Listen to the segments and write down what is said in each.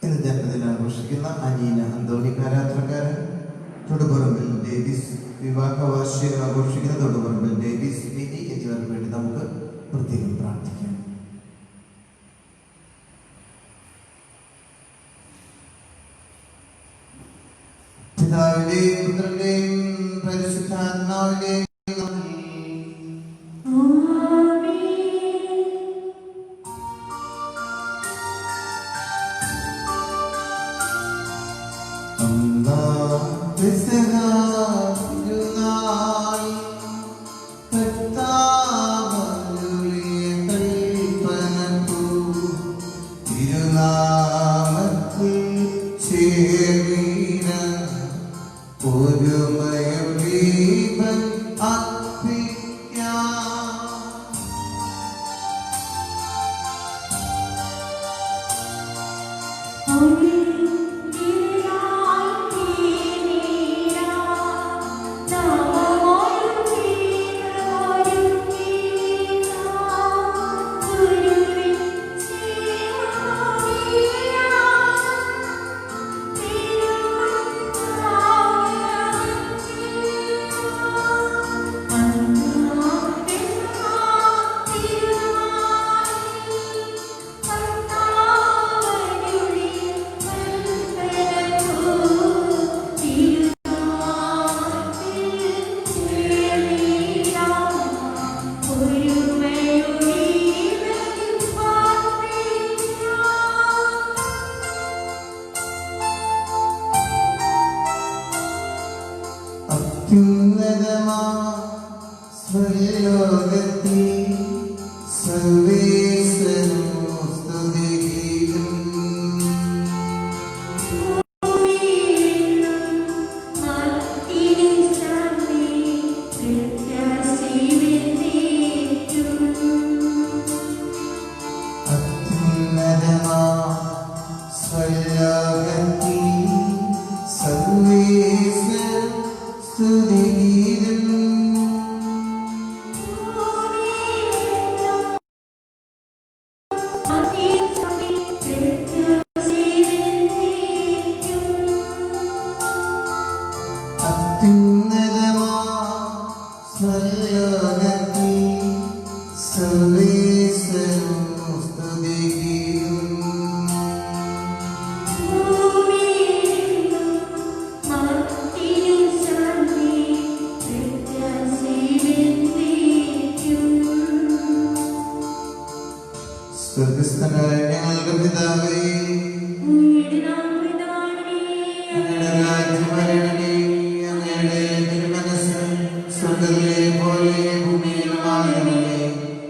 ഇന്ന് ജന്മദിനം ആഘോഷിക്കുന്ന അനീന അന്തോണിക്കാരാത്രക്കാരൻ, തൊടുപുറമ്പിൽ ഡേവിസ് വിവാഹ വാർഷികം ആഘോഷിക്കുന്ന തൊടുപുറമ്പിൽ ഡേവിസ് മിനി എന്നിവർക്ക് വേണ്ടി നമുക്ക് പ്രത്യേകം പ്രാർത്ഥിക്കാം. പിതാവിന്റെയും പുത്രന്റെയും പരിശുദ്ധാത്മാവിന്റെയും അത്യുന്നതമാ സ്വർഗ്ഗസ്ഥനായ ഞങ്ങളുടെ പിതാവേ, അങ്ങയുടെ രാജ്യം വരണമേ, അങ്ങയുടെ തിരുമനസ്സ് സ്വർഗ്ഗത്തിലെ പോലെ ഭൂമിയിലുമാകണമേ.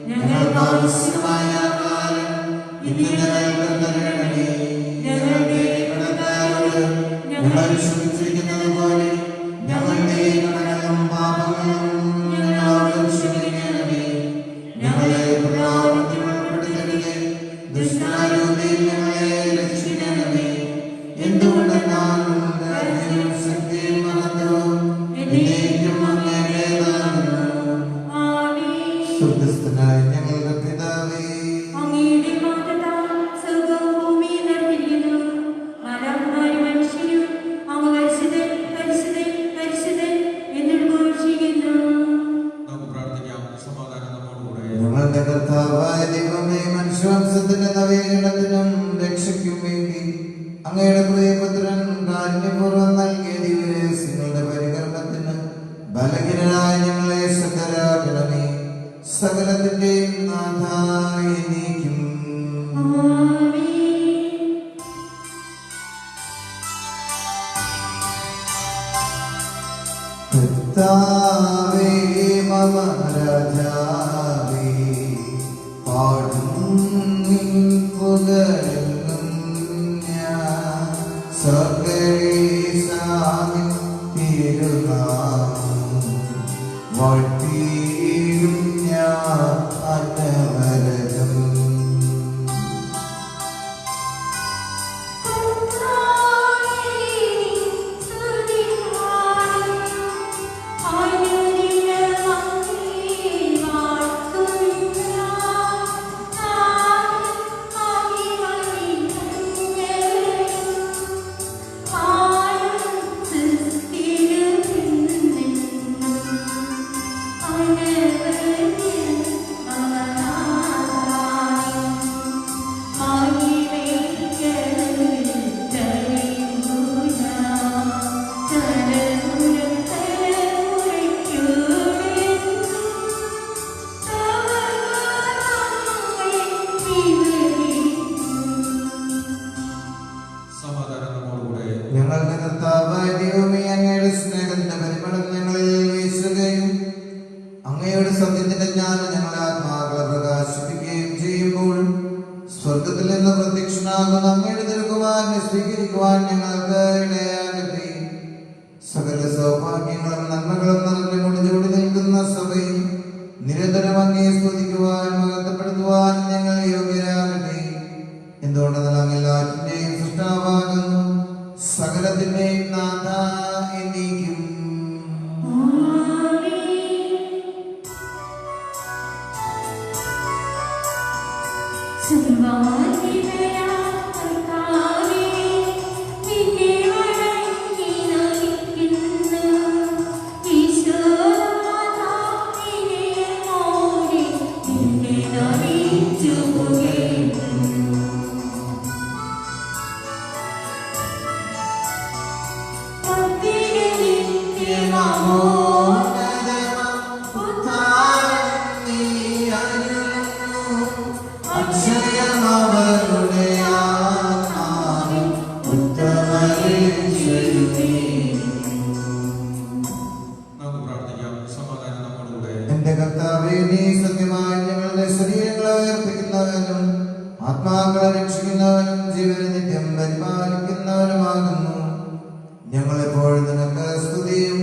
ഞങ്ങൾക്ക് ആവശ്യമായ ആഹാരം ഇന്ന് ഞങ്ങൾക്ക് തരണമേ. ഞങ്ങളുടെ കടക്കാരോട് ഞങ്ങൾ ക്ഷമിച്ചിരിക്കുന്നത് പോലെ ഞങ്ങളുടെ കടങ്ങളും പാപങ്ങളും ഞങ്ങളോട് ക്ഷമിക്കണമേ. ഞങ്ങളെ പ്രലോഭനത്തിൽ ഉൾപ്പെടുത്തരുതേ, ദുഷ്ടാരൂപിയിൽ ഞങ്ങളെ രക്ഷിക്കണമേ. എന്തുകൊണ്ടെന്നാൽ രാജ്യവും ശക്തിയും മഹത്വവും എന്നേക്കും അങ്ങയുടേതാകുന്നു. സ്വർഗ്ഗസ്ഥനായ ഞങ്ങളുടെ പിതാവേ, ഞങ്ങളുടെ കർത്താവായ ദൈവമേ, മനുഷ്യവംശത്തിന്റെ നവീകരണത്തിനും രക്ഷയ്ക്കും വേണ്ടി അങ്ങയുടെ പ്രിയപുത്രൻ കാരുണ്യപൂർവ്വം നൽകിയ ദിവ്യരഹസ്യങ്ങളുടെ പരികർമ്മത്തിന് ബലഹീനരായ ഞങ്ങളെ ശക്തരാക്കണമേ. സകലത്തിന്റെയും നാഥായ നീക്കും. കർത്താവേ മമ രാജാവേ, പാടും നിൻ പുകഴും ഞാൻ. സർഗ്ഗേശാനിൻ തിരുനാമം വാഴ്ത്തിയിടും ഞാൻ അനവരതം. ഞങ്ങളുടെ കർത്താവായ ദൈവമേ, അങ്ങയുടെ സ്നേഹത്തിന്റെ പരിമളം ഞങ്ങളിൽ വീശുകയും അങ്ങയുടെ സത്യത്തിന്റെ ജ്ഞാനം ഞങ്ങളുടെ ആത്മാക്കളെ പ്രകാശിപ്പിക്കുകയും ചെയ്യുമ്പോൾ സ്വർഗത്തിൽ നിന്ന് പ്രത്യക്ഷനാകുന്ന അങ്ങയുടെ തിരുക്കുമാരനെ സ്വീകരിക്കുവാൻ ഞങ്ങൾക്ക് ഇടയാകട്ടെ. സകല സൗഭാഗ്യങ്ങളും നന്മകളും നിറഞ്ഞു മുടിചൂടി നിൽക്കുന്ന സഭയിൽ നിരന്തരം അങ്ങയെ സ്തുതിക്കുവാൻ മഹത്വപ്പെടുത്തുവാൻ ഞങ്ങൾ യോഗ്യരാകട്ടെ. എന്തുകൊണ്ടെന്നാൽ അങ്ങ് എല്ലാറ്റിന്റെയും സൃഷ്ടാവാകുന്നു, സകലത്തിന്റെയും നാഥ എന്നേക്കും. എന്റെ കർത്താവേ, നീ സത്യമായി ഞങ്ങളുടെ ശരീരങ്ങളെ ഉയർപ്പിക്കുന്നവനും ആത്മാക്കളെ രക്ഷിക്കുന്നവനും ജീവനെ നിത്യം പരിപാലിക്കുന്നവനുമാകുന്നു. ഞങ്ങളെപ്പോഴും നിനക്ക് സ്തുതിയും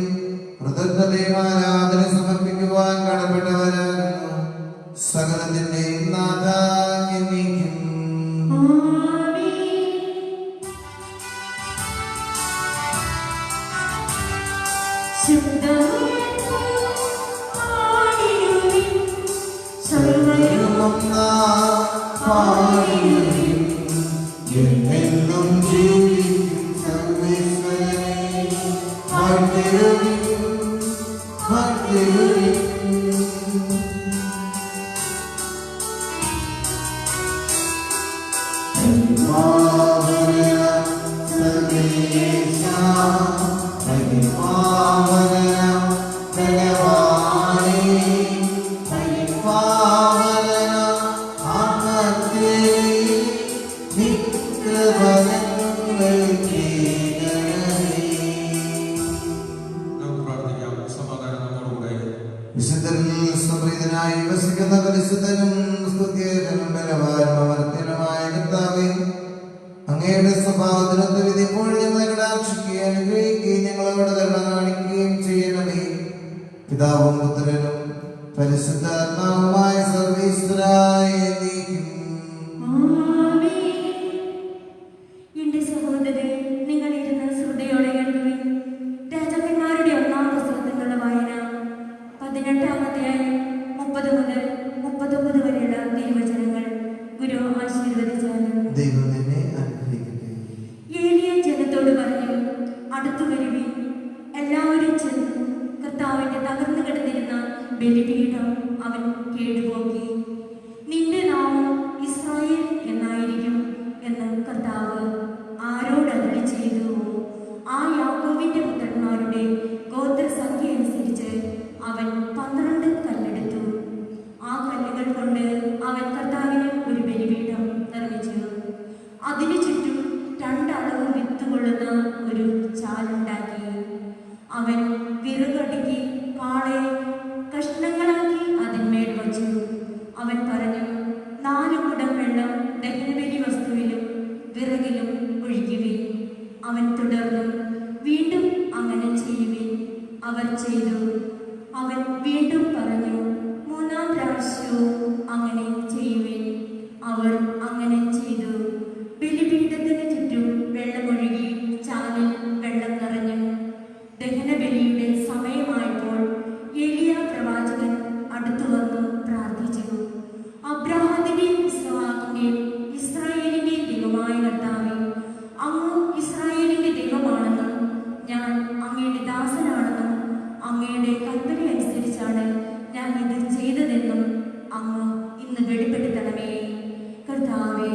കൃതജ്ഞതയും ആരാധന സമർപ്പിക്കുവാൻ കടപ്പെട്ടവരാകുന്നു. സകലത്തിന്റെയും നാഥ എന്നേക്കും. എന്നെന്നും ജീവിക്കും സർവേശ്വരനേ, വാഴ്ത്തിടുവിൻ. പിതാവും പുത്രനും പരിശുദ്ധാത്മാവുമായ സർവീശ്വരായ നീക്കും. എന്റെ സഹോദരൻ, നിങ്ങൾ ഇരുന്ന് ശ്രദ്ധയോടെ കേൾക്കുവിൻ. രാജാക്കന്മാരുടെ 1-ാം പുസ്തകത്തിലുള്ള വായന 18-ാമത്തെ 30 മുതൽ 39 വരെയുള്ള തിരുവചനങ്ങൾ ഗുരു ആശീർവദിച്ചാലും. ദൈവം നിന്നെ അനുഗ്രഹിക്കട്ടെ. ഏലിയ ജനത്തോട് പറഞ്ഞു, അടുത്തു വരുവിൻ. എല്ലാവരും ചെന്ന് കർത്താവിന്റെ തകർന്നു കിടന്നിരുന്ന ബലിപീഠം അവൻ കേടുപോക്കി. നിന്റെ നാമം ഇസ്രായേൽ എന്നായിരിക്കും എന്ന് കർത്താവ് ആരോട് അരുളി ചെയ്തു? ആ യാക്കോബിന്റെ പുത്രന്മാരുടെ ഗോത്രസംഖ്യ അനുസരിച്ച് അവൻ 12 കല്ലെടുത്തു. ആ കല്ലുകൾ കൊണ്ട് അവൻ കർത്താവിന് ഒരു ബലിപീഠം നിർമ്മിച്ചു. അതിനു ചുറ്റും 2 അളവ് വിത്ത് കൊള്ളുന്ന ഒരു ചാലുണ്ടാക്കി. അവൻ വിറകടുക്കി കാളയെ കഷ്ണങ്ങളാക്കി അതിന്മേൽ വച്ചു. അവൻ പറഞ്ഞു, 4 കുടം വെള്ളം ദഹനബലി വസ്തുവിലും വിറകിലും ഒഴിക്കുവിൻ. അവൻ തുടർന്നു, വീണ്ടും അങ്ങനെ ചെയ്യുവിൻ. അവർ ചെയ്തു. അവൻ വീണ്ടും പറഞ്ഞു, 3-ാം പ്രാവശ്യവും അങ്ങനെ ചെയ്യുവിൻ. അവർ അങ്ങനെ ചെയ്തു. ബലിപീഠത്തിന് ചുറ്റും വെള്ളമൊഴുകി ചാലിൽ വെള്ളം നിറഞ്ഞു. ദഹനബലിയുടെ സമയമായപ്പോൾ ഏലിയ പ്രവാചകൻ അടുത്തു വന്നു പ്രാർത്ഥിച്ചു. അബ്രാഹാമിന്റെയും ഇസ്ഹാക്കിന്റെയും ഇസ്രായേലിന്റെയും ദൈവമായ കർത്താവേ, അങ്ങ് ഇസ്രായേലിന്റെ ദൈവമാണെന്നും ഞാൻ അങ്ങയുടെ ദാസനാണെന്നും അങ്ങയുടെ കൽപ്പന അനുസരിച്ചാണ് ഞാൻ ഇത് ചെയ്തതെന്നും അങ്ങ് ഇന്ന് വെളിപ്പെടുത്തണമേ. കർത്താവേ,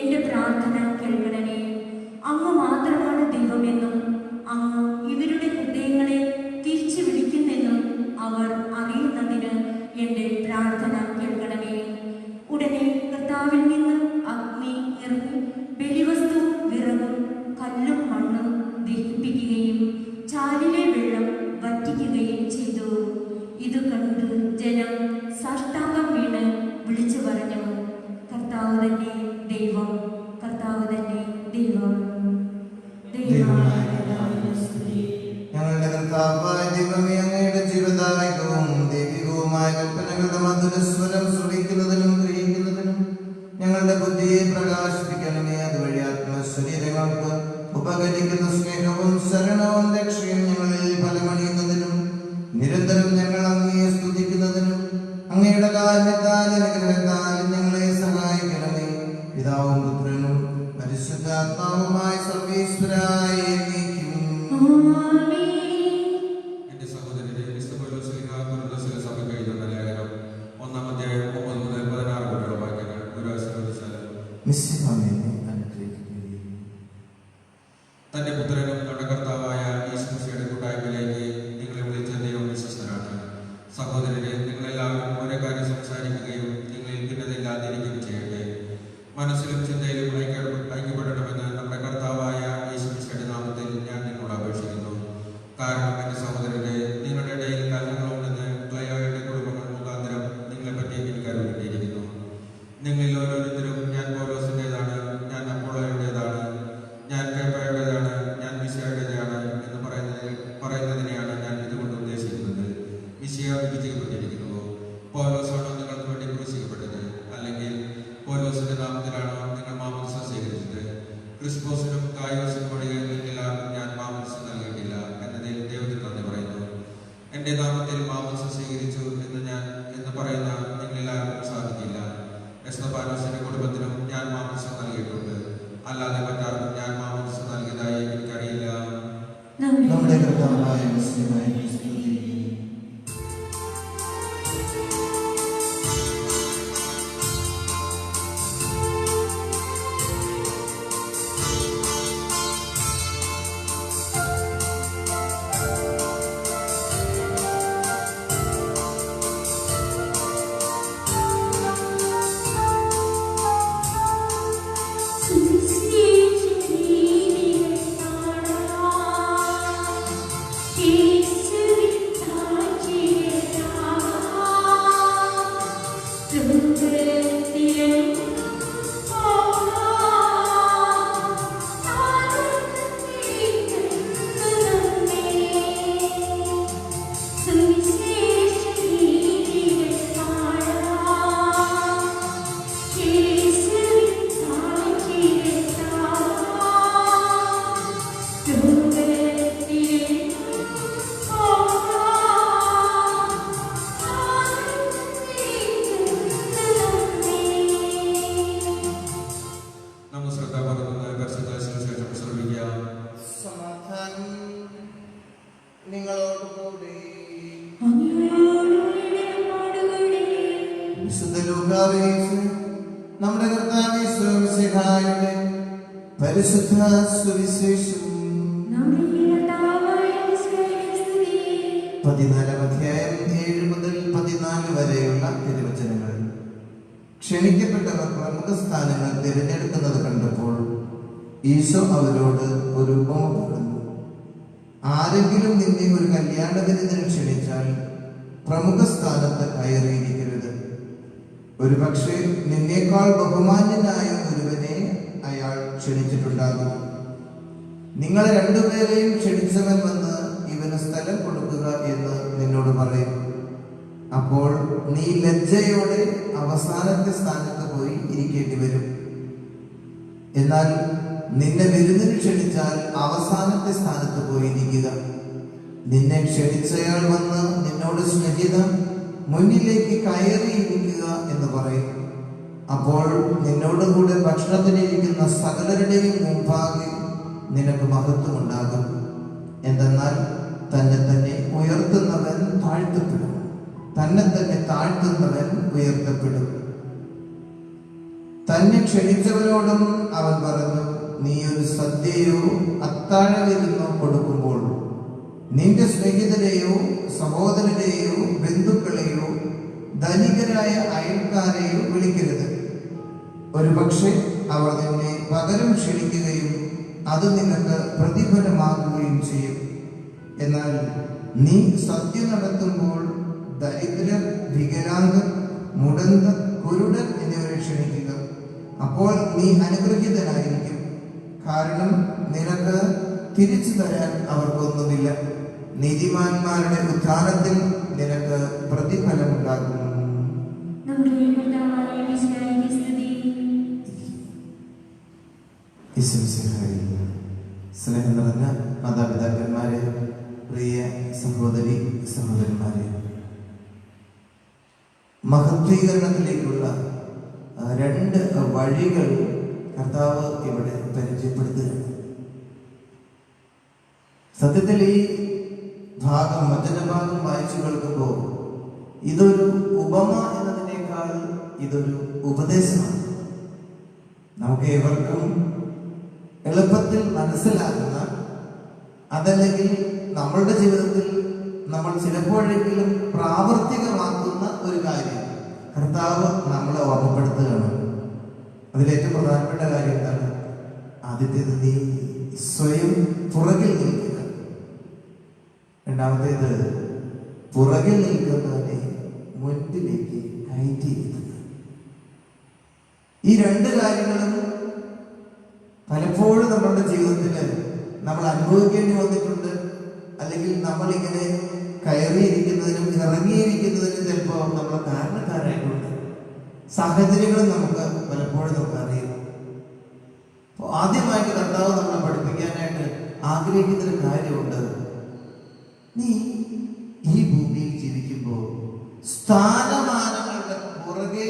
എന്റെ പ്രാർത്ഥന കേൾക്കണമേ. അങ്ങ് മാത്രമാണ് ദൈവമെന്നും അങ്ങ് ഇവരുടെ ഹൃദയങ്ങളെ തിരിച്ചു വിളിക്കുന്നെന്നും അവർ അറിയുന്നതിന് എന്റെ പ്രാർത്ഥന കേൾക്കണമേ. ഉടനെ കർത്താവിൽ നിന്ന് അഗ്നി ഇറങ്ങി ബലിവസ്തു വിറകും കല്ലും മണ്ണും ദഹിപ്പിക്കുകയും ചാലിലെ വെള്ളം വറ്റിക്കുകയും ചെയ്തു. ഇത് കണ്ട് ജനം സാഷ്ടാംഗം വീണ് വിളിച്ചു പറഞ്ഞു, കർത്താവ് തന്നെ ദൈവം, കർത്താവ് തന്നെ ദൈവം. ഞങ്ങളുടെ കർത്താവായ ദൈവമേ, അങ്ങയുടെ ജീവദായകവും ദൈവികവുമായ കൽപ്പനകളുടെ മധുരസ്വരം ശ്രവിക്കുന്നതിനും ഗ്രഹിക്കുന്നതിനും ഞങ്ങളുടെ ബുദ്ധിയെ പ്രകാശിപ്പിക്കണമേ. അതുവഴി ആത്മശരീരങ്ങൾക്ക് ഉപകരിക്കുന്ന സ്നേഹവും ശരണവും രക്ഷയും ഞങ്ങളിൽ ഫലമണിയുന്നതിനും നിരന്തരം ഞങ്ങൾ അങ്ങയെ സ്തുതിക്കുന്നതിനും അങ്ങയുടെ കാരുണ്യത്താൽ അനുഗ്രഹത്താൽ ഞങ്ങളെ സഹായിക്കണമേ. പിതാവും പുത്രനും പരിശുദ്ധാത്മാവുമായ സർവീശ്വരായ നീക്കും. എന്റെ സഹോദരരെ, വിശുദ്ധ പൗലോസ്ലീഹ കൊരിന്ത്യസിലെ സഭയ്ക്ക് എഴുതുന്ന ലേഖനം 1-ാം അധ്യായം 9 മുതൽ 16 വരെയുള്ള വാക്യങ്ങൾ ഗുരു ആശീർവദിച്ചാലും. തന്റെ പുത്രനും നമ്മുടെ കർത്താവായ യേശുമിശിഹായുടെ കൂട്ടായ്മയിലേക്ക് നിങ്ങളെ വിളിച്ച ദൈവം വിശ്വസ്തനാണ്. സഹോദരരെ, നിങ്ങളെല്ലാവരും ഒരേ കാര്യം സംസാരിക്കുകയും നിങ്ങളിൽ ഭിന്നതയില്ലാതിരിക്കുകയും ചെയ്യട്ടെ. മനസ്സിലും ചിന്തയിലും ഐക്യപ്പെടണമെന്ന് നമ്മുടെ കർത്താവായ യേശുമിശിഹായുടെ നാമത്തിൽ ഞാൻ നിങ്ങളോട് അപേക്ഷിക്കുന്നു. കാരണം എന്റെ സഹോദരരെ, നിങ്ങളുടെ ഇടയിൽ കലഹങ്ങളുണ്ടെന്ന് ക്ലയോയുടെ കുടുംബങ്ങൾ മുഖാന്തരം നിങ്ങളെപ്പറ്റി എനിക്ക് അറിവിട്ടിരിക്കുന്നു. നിങ്ങളിൽ ഓരോരുത്തരും ഞാൻ പൗലോസിൻ്റെതാണ്, ഞാൻ അപ്പോളോയുടേതാണ്, ഞാൻ കേഫയുടേതാണ്, ഞാൻ മിശിഹായുടേതാണ് എന്ന് പറയുന്നതിനെയാണ് ഞാൻ ഇതുകൊണ്ട് ഉദ്ദേശിക്കുന്നത്. മിശിഹ വിഭജിക്കപ്പെട്ടിരിക്കുന്നുവോ? പൗലോസാണോ നിങ്ങൾക്ക് വേണ്ടി ക്രൂശിക്കപ്പെട്ടത്? അല്ലെങ്കിൽ പൗലോസിന്റെ നാമത്തിലാണോ നിങ്ങൾ മാമോദിസ സ്വീകരിച്ചത്? ക്രിസ്പോസിനും ഗായോസിനും ഒഴികെ എല്ലാവർക്കും ഞാൻ മാമോദിസ നൽകിയിട്ടില്ല എന്നതിൽ ദൈവത്തിന് നന്ദി പറയുന്നു. എന്റെ നാമത്തിൽ മാമോദിസ സ്വീകരിച്ചു എന്ന് പറയുന്ന നിങ്ങളെല്ലാവർക്കും സാധിക്കില്ല. എസ്തഫാനോസിന്റെ കുടുംബത്തിനും ഞാൻ മാമോദിസ നൽകിയിട്ടുണ്ട്. അല്ലാതെ മറ്റാർക്കും ഞാൻ മാമോദിസ നൽകിയതായി എനിക്കറിയില്ല. നമ്മുടെ കർത്താവായ മിശിഹായെ സ്തുതി. യേശുവിൻ പരിശുദ്ധ സുവിശേഷം 14 അധ്യായം 7 മുതൽ 14 വരെയുള്ള തിരുവചനങ്ങൾ. ക്ഷണിക്കപ്പെട്ടവർ പ്രമുഖ സ്ഥാനങ്ങൾ തിരഞ്ഞെടുക്കുന്നത് കണ്ടപ്പോൾ ഈശോ അവരോട് ഒരു ഉപമ പറഞ്ഞു. ആരെങ്കിലും നിന്നെ ഒരു കല്യാണ വിരുന്നിന് ക്ഷണിച്ചാൽ പ്രമുഖ സ്ഥാനത്ത് കയറിയിരിക്കരുത്. ഒരു പക്ഷേ നിന്നേക്കാൾ ബഹുമാന്യനായ ഒരുവനെ അയാൾ ക്ഷണിച്ചിട്ടുണ്ടാകും. നിങ്ങളെ രണ്ടുപേരെയും ക്ഷണിച്ചവൻ വന്ന് ഇവന് സ്ഥലം കൊടുക്കുക എന്ന് നിന്നോട് പറയും. അപ്പോൾ നീ ലജ്ജയോടെ അവസാനത്തെ സ്ഥാനത്ത് പോയി ഇരിക്കേണ്ടി വരും. എന്നാൽ നിന്നെ വിരുന്നിന് ക്ഷണിച്ചാൽ അവസാനത്തെ സ്ഥാനത്ത് പോയി ഇരിക്കുക. നിന്നെ ക്ഷണിച്ചയാൾ വന്ന് നിന്നോട് സ്നേഹിതം മുന്നിലേക്ക് കയറിയിരിക്കുക എന്ന് പറയും. അപ്പോൾ നിന്നോട് കൂടെ ഭക്ഷണത്തിനിരിക്കുന്ന സകലരുടെയും മുമ്പാകെ നിനക്ക് മഹത്വം ഉണ്ടാകും. എന്തെന്നാൽ തന്നെ തന്നെ ഉയർത്തുന്നവൻ താഴ്ത്തപ്പെടും, തന്നെ തന്നെ താഴ്ത്തുന്നവൻ ഉയർത്തപ്പെടും. തന്നെ ക്ഷണിച്ചവരോടും അവൻ പറഞ്ഞു, നീ ഒരു സദ്യയോ അത്താഴ വിരുന്നോ കൊടുക്കുമ്പോൾ നിന്റെ സ്നേഹിതരെയോ സഹോദരരെയോ ബന്ധുക്കളെയോ ധനികരായ അയൽക്കാരെയോ വിളിക്കരുത്. ഒരു പക്ഷേ അവർ നിന്നെ പകരം ക്ഷണിക്കുകയും അത് നിനക്ക് പ്രതിഫലമാകുകയും ചെയ്യും. എന്നാൽ നീ സദ്യ നടത്തുമ്പോൾ ദരിദ്രർ, വികലാംഗർ, മുടന്തർ, കുരുടർ എന്നിവരെ ക്ഷണിക്കുക. അപ്പോൾ നീ അനുഗ്രഹീതനായിരിക്കും. കാരണം നിനക്ക് തിരിച്ചു തരാൻ അവർക്കൊന്നുമില്ല. നീതിമാന്മാരുടെ ഉദ്ധാനത്തിൽ നിനക്ക് പ്രതിഫലമുണ്ടാകും. സ്നേഹം നിറഞ്ഞ മാതാപിതാക്കന്മാരെ, പ്രിയ സഹോദരി സഹോദരന്മാരെ, മഹത്വീകരണത്തിലേക്കുള്ള 2 വഴികൾ കർത്താവ് ഇവിടെ പരിചയപ്പെടുത്തുകയാണ്. സത്യത്തിൽ ഈ ഭാഗം, വചനഭാഗം വായിച്ചു കേൾക്കുമ്പോൾ ഇതൊരു ഉപമ എന്നതിനേക്കാൾ ഇതൊരു ഉപദേശമാണ്. നമുക്ക് ഏവർക്കും എളുപ്പത്തിൽ മനസ്സിലാകുന്ന, അതല്ലെങ്കിൽ നമ്മളുടെ ജീവിതത്തിൽ നമ്മൾ ചിലപ്പോഴെങ്കിലും പ്രാവർത്തികമാക്കുന്ന ഒരു കാര്യം കർത്താവ് നമ്മളെ ഓർമ്മപ്പെടുത്തുകയാണ്. അതിലേറ്റവും പ്രധാനപ്പെട്ട കാര്യം എന്താണ്? ആദ്യത്തേത്, നീ സ്വയം പുറകിൽ നിൽക്കുക. രണ്ടാമത്തേത്, പുറകിൽ നിൽക്കുന്നവനെ മുൻപിലേക്ക് കയറ്റിയിരിക്കുക. ഈ 2 കാര്യങ്ങളും പലപ്പോഴും നമ്മളുടെ ജീവിതത്തിൽ നമ്മൾ അനുഭവിക്കേണ്ടി വന്നിട്ടുണ്ട്. അല്ലെങ്കിൽ നമ്മൾ ഇങ്ങനെ കയറിയിരിക്കുന്നതിനും ഇറങ്ങിയിരിക്കുന്നതിനും ചിലപ്പോൾ നമ്മൾ കാരണക്കാരായിട്ടുണ്ട്. സാഹചര്യങ്ങൾ നമുക്ക് പലപ്പോഴും നമുക്കറിയാം. അപ്പോൾ ആദ്യമായിട്ട് കർത്താവ് നമ്മളെ പഠിപ്പിക്കാനായിട്ട് ആഗ്രഹിക്കുന്നൊരു കാര്യമുണ്ട്. നീ ഈ ഭൂമിയിൽ ജീവിക്കുമ്പോൾ സ്ഥാനമാനങ്ങളുടെ പുറകെ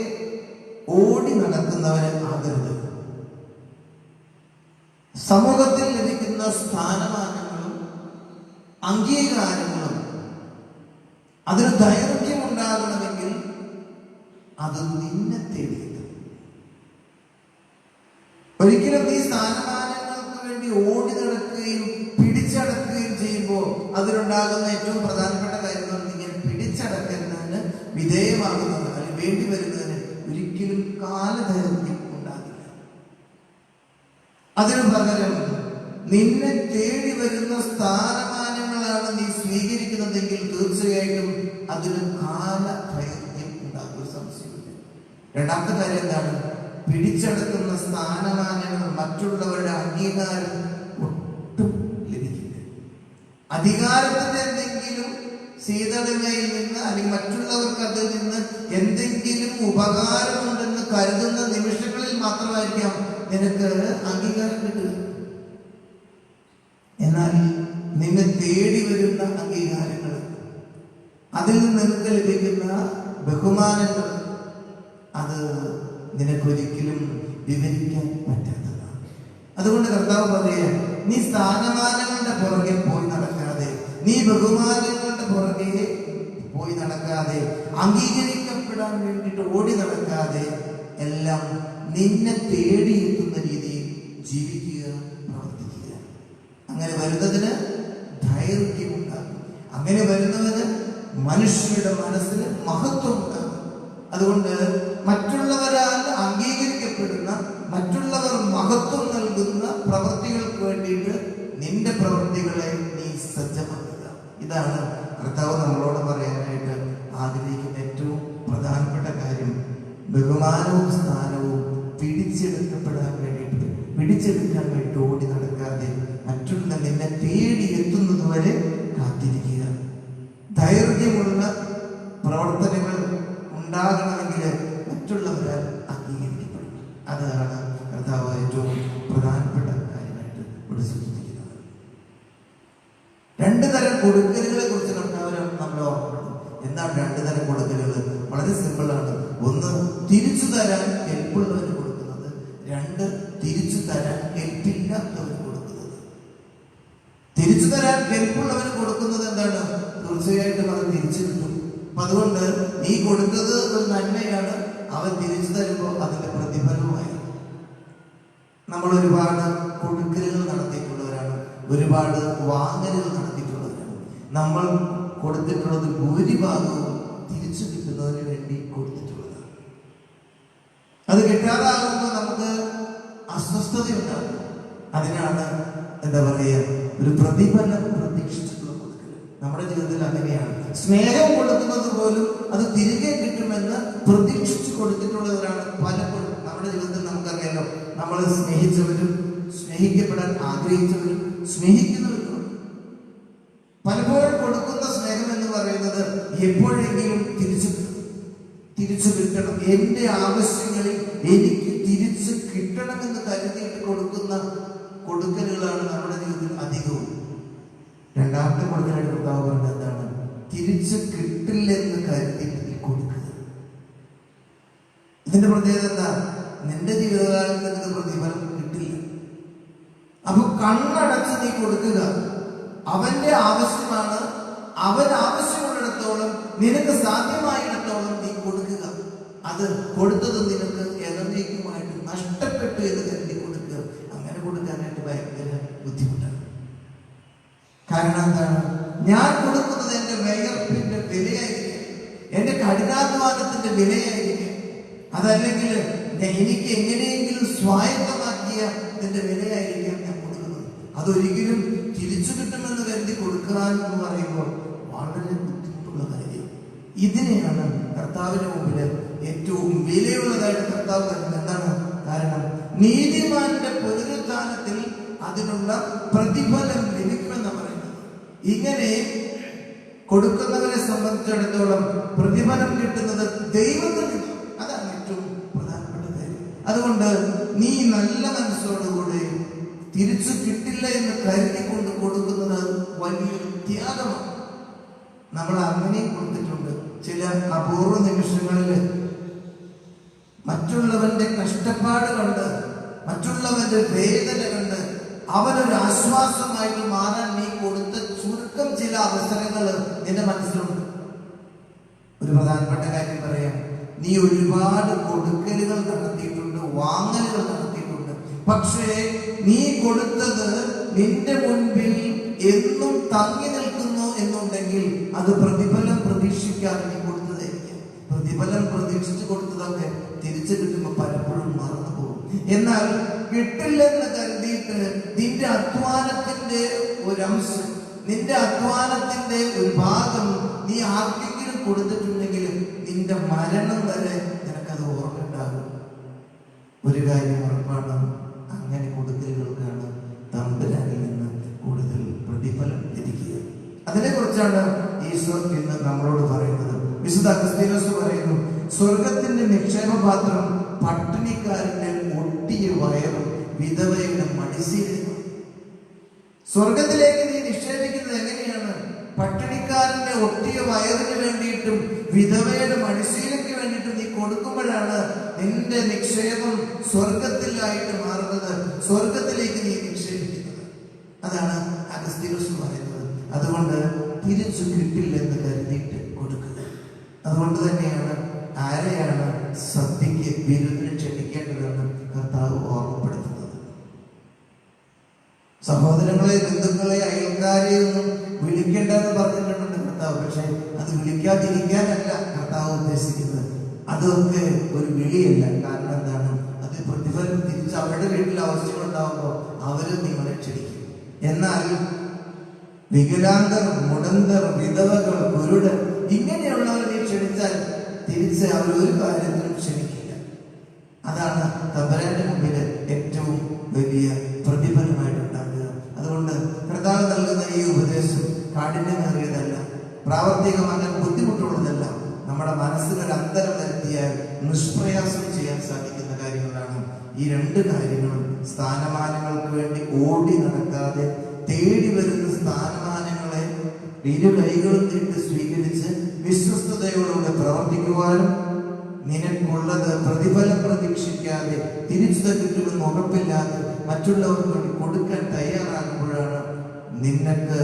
ഓടി നടക്കുന്നവരെ ആകരുത്. സമൂഹത്തിൽ ലഭിക്കുന്ന സ്ഥാനമാനങ്ങളും അംഗീകാരങ്ങളും അതിന് ദൈർഘ്യം ഉണ്ടാകണമെങ്കിൽ അത് നിന്നെ തേടിയെത്തും. ഒരിക്കലും നീ സ്ഥാനമാനങ്ങൾക്ക് വേണ്ടി ഓടി നടക്കുകയും പിടിച്ചടക്കുകയും ചെയ്യുമ്പോൾ അതിനുണ്ടാകുന്ന ഏറ്റവും പ്രധാനപ്പെട്ട കാര്യം, ഇങ്ങനെ പിടിച്ചടക്കുന്നതിന് വിധേയമാകുന്നത് അല്ലെങ്കിൽ വേണ്ടി വരുന്നതിന് ഒരിക്കലും കാലദൈർഘ്യം ഉണ്ടാകില്ല. അതിനു പകരം നിന്നെ തേടി വരുന്ന സ്ഥാനമാനങ്ങളാണ് നീ സ്വീകരിക്കുന്നതെങ്കിൽ തീർച്ചയായിട്ടും അതിന് കാലദൈർഘ്യം ഉണ്ടാകും, സംശയമില്ല. രണ്ടാമത്തെ കാര്യം എന്താണ്? പിടിച്ചെടുക്കുന്ന സ്ഥാനമാനങ്ങൾ, മറ്റുള്ളവരുടെ അംഗീകാരം ഒട്ടും ലഭിക്കില്ല. അധികാരത്തിന്റെ എന്തെങ്കിലും സീതടമയിൽ നിന്ന് അല്ലെങ്കിൽ മറ്റുള്ളവർക്ക് അതിൽ നിന്ന് എന്തെങ്കിലും ഉപകാരമുണ്ടെന്ന് കരുതുന്ന നിമിഷങ്ങളിൽ മാത്രമായിരിക്കാം നിനക്ക് അംഗീകാരം കിട്ടുക. എന്നാൽ നിന്നെ തേടി വരുന്ന അംഗീകാരങ്ങൾ, അതിൽ നിന്ന് നിനക്ക് ലഭിക്കുന്ന ബഹുമാനങ്ങൾ, അത് നിനക്കൊരിക്കലും വിവരിക്കാൻ പറ്റാത്തതാണ്. അതുകൊണ്ട് കർത്താവ് പറയുക, നീ സ്ഥാനമാനങ്ങളുടെ പുറകെ പോയി നടക്കാതെ, നീ ബഹുമാനങ്ങളുടെ പുറകെ പോയി നടക്കാതെ, അംഗീകരിക്കപ്പെടാൻ വേണ്ടിയിട്ട് ഓടി നടക്കാതെ, എല്ലാം നിന്നെ തേടിയെത്തുന്ന രീതിയിൽ ജീവിക്കുക, പ്രവർത്തിക്കുക. അങ്ങനെ വരുന്നതിന് ദൈർഘ്യമുണ്ടാകും. അങ്ങനെ വരുന്നതിന് മനുഷ്യരുടെ മനസ്സിന് മഹത്വം ഉണ്ടാകും. അതുകൊണ്ട് മറ്റുള്ളവരാൽ അംഗീകരിക്കപ്പെടുന്ന, മറ്റുള്ളവർ മഹത്വം നൽകുന്ന പ്രവൃത്തികൾക്ക് വേണ്ടിയിട്ട് നിന്റെ പ്രവൃത്തികളെ നീ സജ്ജമാക്കുക. ഇതാണ് കർത്താവ് നമ്മളോട് പറയാനായിട്ട് ആഗ്രഹിക്കുന്ന ഏറ്റവും പ്രധാനപ്പെട്ട കാര്യം. ബഹുമാനവും സ്ഥാനവും പിടിച്ചെടുക്കാൻ വേണ്ടി ഓടി നടക്കാതെ മറ്റുള്ള നിന്നെ തേടി എത്തുന്നത് വരെ കാത്തിരിക്കുക. ദൈർഘ്യമുള്ള പ്രവർത്തനങ്ങൾ ഉണ്ടാകണമെങ്കിൽ മറ്റുള്ളവരാൽ അംഗീകരിക്കപ്പെടും. അതാണ് കർത്താവ് ഏറ്റവും പ്രധാനപ്പെട്ട കാര്യമായിട്ട് ഇവിടെ സൂചിപ്പിക്കുന്നത്. രണ്ടു തരം കൊടുക്കലുകളെ കുറിച്ച് കർത്താവ് നമ്മളെ ഓർമ്മപ്പെടുത്തും. എന്താണ് രണ്ടു തരം കൊടുക്കലുകൾ? വളരെ സിമ്പിളാണ്. ഒന്ന്, തിരിച്ചു തരാൻ കെൽപ്പുള്ളവന് കൊടുക്കുന്നത്. രണ്ട്, തിരിച്ചു തരാൻ കെൽപ്പില്ലാത്തവന് കൊടുക്കുന്നത്. തിരിച്ചു തരാൻ കെൽപ്പുള്ളവന് കൊടുക്കുന്നത് എന്താണ്? തീർച്ചയായിട്ടും അത് തിരിച്ചു കിട്ടും. അപ്പൊ അതുകൊണ്ട് നീ കൊടുത്തത് ഒരു നന്മയാണ്, അവൻ തിരിച്ചു തരുമ്പോൾ അതിന്റെ പ്രതിഫലവുമായി. നമ്മൾ ഒരുപാട് കൊടുക്കലുകൾ നടത്തിയിട്ടുള്ളവരാണ്, ഒരുപാട് വാങ്ങലുകൾ നടത്തിയിട്ടുള്ളവരാണ്. നമ്മൾ കൊടുത്തിട്ടുള്ളത് ഭൂരിഭാഗവും തിരിച്ചു കിട്ടുന്നതിന് വേണ്ടി കൊടുത്തിട്ടുള്ളതാണ്. അത് കിട്ടാതാകുമ്പോൾ നമുക്ക് അസ്വസ്ഥതയുണ്ടാകും. അതിനാണ് എന്താ പറയുക, ഒരു പ്രതിഫലം പ്രതീക്ഷിച്ചിട്ടുള്ള കൊടുക്കൽ. നമ്മുടെ ജീവിതത്തിൽ അങ്ങനെയാണ്. സ്നേഹം കൊടുക്കുന്നത് പോലും അത് തിരികെ കിട്ടുമെന്ന് പ്രതീക്ഷിച്ചു കൊടുത്തിട്ടുള്ളവരാണ് പലപ്പോഴും നമ്മുടെ ജീവിതത്തിൽ. നമുക്കറിയാലോ, നമ്മൾ സ്നേഹിച്ചവരും സ്നേഹിക്കപ്പെടാൻ ആഗ്രഹിച്ചവരും സ്നേഹിക്കുന്നവരും പലപ്പോഴും കൊടുക്കുന്ന സ്നേഹം എന്ന് പറയുന്നത് എപ്പോഴെങ്കിലും തിരിച്ചു കിട്ടണം, എന്റെ ആവശ്യങ്ങളിൽ എനിക്ക് തിരിച്ചു കിട്ടണമെന്ന് കരുതിയിട്ട് കൊടുക്കുന്ന കൊടുക്കലുകളാണ് നമ്മുടെ ജീവിതത്തിൽ അധികവും. രണ്ടാമത്തെ കൊടുക്കലായിട്ട് കർത്താവ് പറഞ്ഞത് എന്താണ്? തിരിച്ചു കിട്ടില്ലെന്ന് കരുതിയിട്ട് കൊടുക്കുക. ഇതിന്റെ പ്രത്യേകത എന്താ? നിന്റെ ജീവിതകാലത്ത് നിനക്ക് പ്രതിഫലം കിട്ടില്ല. അപ്പൊ കണ്ണടച്ച് നീ കൊടുക്കുക. അവന്റെ ആവശ്യമാണ്. അവൻ ആവശ്യമുള്ളിടത്തോളം, നിനക്ക് സാധ്യമായിടത്തോളം നീ കൊടുക്കുക. അത് കൊടുത്തത് നിനക്ക് എന്നേക്കുമായിട്ട് നഷ്ടപ്പെട്ടു എന്ന് കരുതി കൊടുക്കുക. അങ്ങനെ കൊടുക്കാനായിട്ട് ഭയങ്കര ബുദ്ധിമുട്ടാണ്. കാരണം എന്താണ്? ഞാൻ കൊടുക്കുന്നത് എന്റെ വിയർപ്പിന്റെ വിലയായിരിക്കും, എന്റെ കഠിനാധ്വാനത്തിന്റെ വിലയായിരിക്കും. അതല്ലെങ്കിൽ എനിക്ക് എങ്ങനെയെങ്കിലും സ്വായത്തമാക്കിയ ഇതിന്റെ വിലയായിരിക്കാം ഞാൻ കൊടുക്കുന്നത്. അതൊരിക്കലും തിരിച്ചു കിട്ടുമെന്ന് കരുതി കൊടുക്കുക എന്ന് പറയുമ്പോൾ വളരെ ബുദ്ധിമുട്ടുള്ള കാര്യം. ഇതിനെയാണ് കർത്താവിന് മുമ്പിൽ ഏറ്റവും വിലയുള്ളതായിട്ട് കർത്താവ് പറയുന്നത്. എന്താണ് കാരണം? നീതിമാന്റെ പുനരുത്ഥാനത്തിൽ അതിനുള്ള പ്രതിഫലം ലഭിക്കുമെന്ന് പറയുന്നത്. ഇങ്ങനെ കൊടുക്കുന്നവരെ സംബന്ധിച്ചിടത്തോളം പ്രതിഫലം കിട്ടുന്നത് ദൈവത്തിൽ നിന്നും. അതാണ് ഏറ്റവും പ്രധാനപ്പെട്ട കാര്യം. അതുകൊണ്ട് നീ നല്ല മനസ്സോടുകൂടി തിരിച്ചു കിട്ടില്ല എന്ന് കരുതിക്കൊണ്ട് കൊടുക്കുന്നത് വലിയൊരു ത്യാഗമാണ്. നമ്മൾ അങ്ങനെയും കൊടുത്തിട്ടുണ്ട്. ചില അപൂർവ നിമിഷങ്ങളിൽ മറ്റുള്ളവന്റെ കഷ്ടപ്പാട് കണ്ട്, മറ്റുള്ളവന്റെ വേദന കണ്ട് അവനൊരു ആശ്വാസമായിട്ട് മാറാൻ നീ കൊടുത്ത ചുരുക്കം ചില അവസരങ്ങൾ നിന്റെ മനസ്സിലുണ്ട്. ഒരു പ്രധാനപ്പെട്ട കാര്യം പറയാം. നീ ഒരുപാട് കൊടുക്കലുകൾ നടത്തിയിട്ടുണ്ട്, വാങ്ങലുകൾ നടത്തിയിട്ടുണ്ട്. പക്ഷേ നീ കൊടുത്തത് നിന്റെ മുൻപിൽ എന്നും തങ്ങി നിൽക്കുന്നു എന്നുണ്ടെങ്കിൽ അത് പ്രതിഫലം പ്രതീക്ഷിക്കാതെ നീ കൊടുത്തതായിരിക്കും. പ്രതിഫലം പ്രതീക്ഷിച്ച് കൊടുത്തതൊക്കെ തിരിച്ചു കിട്ടുമ്പോൾ പലപ്പോഴും മറന്നു പോകും. എന്നാൽ കിട്ടില്ലെന്ന് കരുതിയിട്ട് നിന്റെ അധ്വാനത്തിന്റെ ഒരംശം, നിന്റെ അധ്വാനത്തിന്റെ ഒരു ഭാഗം നീ ആർക്കെങ്കിലും കൊടുത്തിട്ടുണ്ടെങ്കിൽ നിന്റെ മരണം വരെ നിനക്കത് ഓർമ്മയുണ്ടാകും. ഒരു കാര്യം ഉറപ്പാണ്, അങ്ങനെ കൊടുക്കലുകൾക്കാണ് തമ്പുരാനിൽ നിന്ന് കൂടുതൽ പ്രതിഫലം ലഭിക്കുക. അതിനെ കുറിച്ചാണ് ഈശോ ഇന്ന് നമ്മളോട് പറയുന്നത്. വിശുദ്ധ അഗസ്തീനോസ് പറയുന്നു, സ്വർഗത്തിന്റെ നിക്ഷേപപാത്രം പട്ടിണിക്കാരന്റെ ഒട്ടിയ വയറും വിധവയുടെ മടിശീലയും. സ്വർഗത്തിലേക്ക് നീ നിക്ഷേപിക്കുന്നത് എങ്ങനെയാണ്? പട്ടിണിക്കാരന്റെ ഒട്ടിയ വയറിന് വേണ്ടിയിട്ടും വിധവയുടെ മടിശീലയ്ക്ക് വേണ്ടിയിട്ടും നീ കൊടുക്കുമ്പോഴാണ് നിന്റെ നിക്ഷേപം സ്വർഗത്തിലായിട്ട് മാറുന്നത്, സ്വർഗത്തിലേക്ക് നീ നിക്ഷേപിക്കുന്നത്. അതാണ് അഗസ്തീനോസ് പറയുന്നത്. അതുകൊണ്ട് തിരിച്ചു കിട്ടില്ലെന്ന് കരുതിയിട്ട് കൊടുക്കുക. അതുകൊണ്ട് തന്നെയാണ് ആരെയാണ് സദ്യക്ക് വിരുന്നിന് ക്ഷണിക്കേണ്ടതെന്ന് കർത്താവ് ഓർമ്മപ്പെടുത്തുന്നത്. സഹോദരങ്ങളെ, ബന്ധുക്കളെ, അയൽക്കാരെ ഒന്നും വിളിക്കേണ്ടെന്ന് പറഞ്ഞിട്ടുണ്ട് കർത്താവ്. പക്ഷെ അത് വിളിക്കാതിരിക്കാനല്ല കർത്താവ് ഉദ്ദേശിക്കുന്നത്. അതൊക്കെ ഒരു വിളിയല്ല. കാരണം എന്താണ്? അത് പ്രതിഫലം തിരിച്ച് അവരുടെ വീട്ടിൽ ആവശ്യങ്ങളുണ്ടാവുമ്പോൾ അവര് നിങ്ങളെ ക്ഷണിക്കും. എന്നാൽ വികലാംഗർ, മുടന്തർ, വിധവകൾ, കുരുടർ ഇങ്ങനെയുള്ളവരെ ക്ഷണിച്ചാൽ തിരിച്ച് അവർ ഒരു കാര്യത്തിലും ക്ഷണിക്കില്ല. അതാണ് തമ്പുരാന്റെ മുമ്പിൽ ഏറ്റവും വലിയ പ്രതിഫലമായിട്ടുണ്ടാകുക. അതുകൊണ്ട് കർത്താവ് നൽകുന്ന ഈ ഉപദേശം കാഠിന്യമേറിയതല്ല, പ്രാവർത്തികമാകാൻ ബുദ്ധിമുട്ടുള്ളതല്ല. നമ്മുടെ മനസ്സിലൊരു അന്തരം വരുത്തിയാൽ നിഷ്പ്രയാസം ചെയ്യാൻ സാധിക്കുന്ന കാര്യങ്ങളാണ്. ഈ രണ്ട് കാര്യങ്ങളും സ്ഥാനമാനങ്ങൾക്ക് വേണ്ടി ഓടി നടക്കാതെ തേടി വരുന്ന സ്ഥാനമാനങ്ങളെ ഇരു കൈകളും നീട്ടി സ്വീകരിച്ച് വിശ്വസ്തയോടുകൂടെ പ്രവർത്തിക്കുവാനും നിനക്കുള്ളത് പ്രതിഫലം പ്രതീക്ഷിക്കാതെ തിരിച്ചു കിട്ടുമെന്ന് ഉറപ്പില്ലാതെ മറ്റുള്ളവർക്ക് വേണ്ടി കൊടുക്കാൻ തയ്യാറാകുമ്പോഴാണ് നിനക്ക്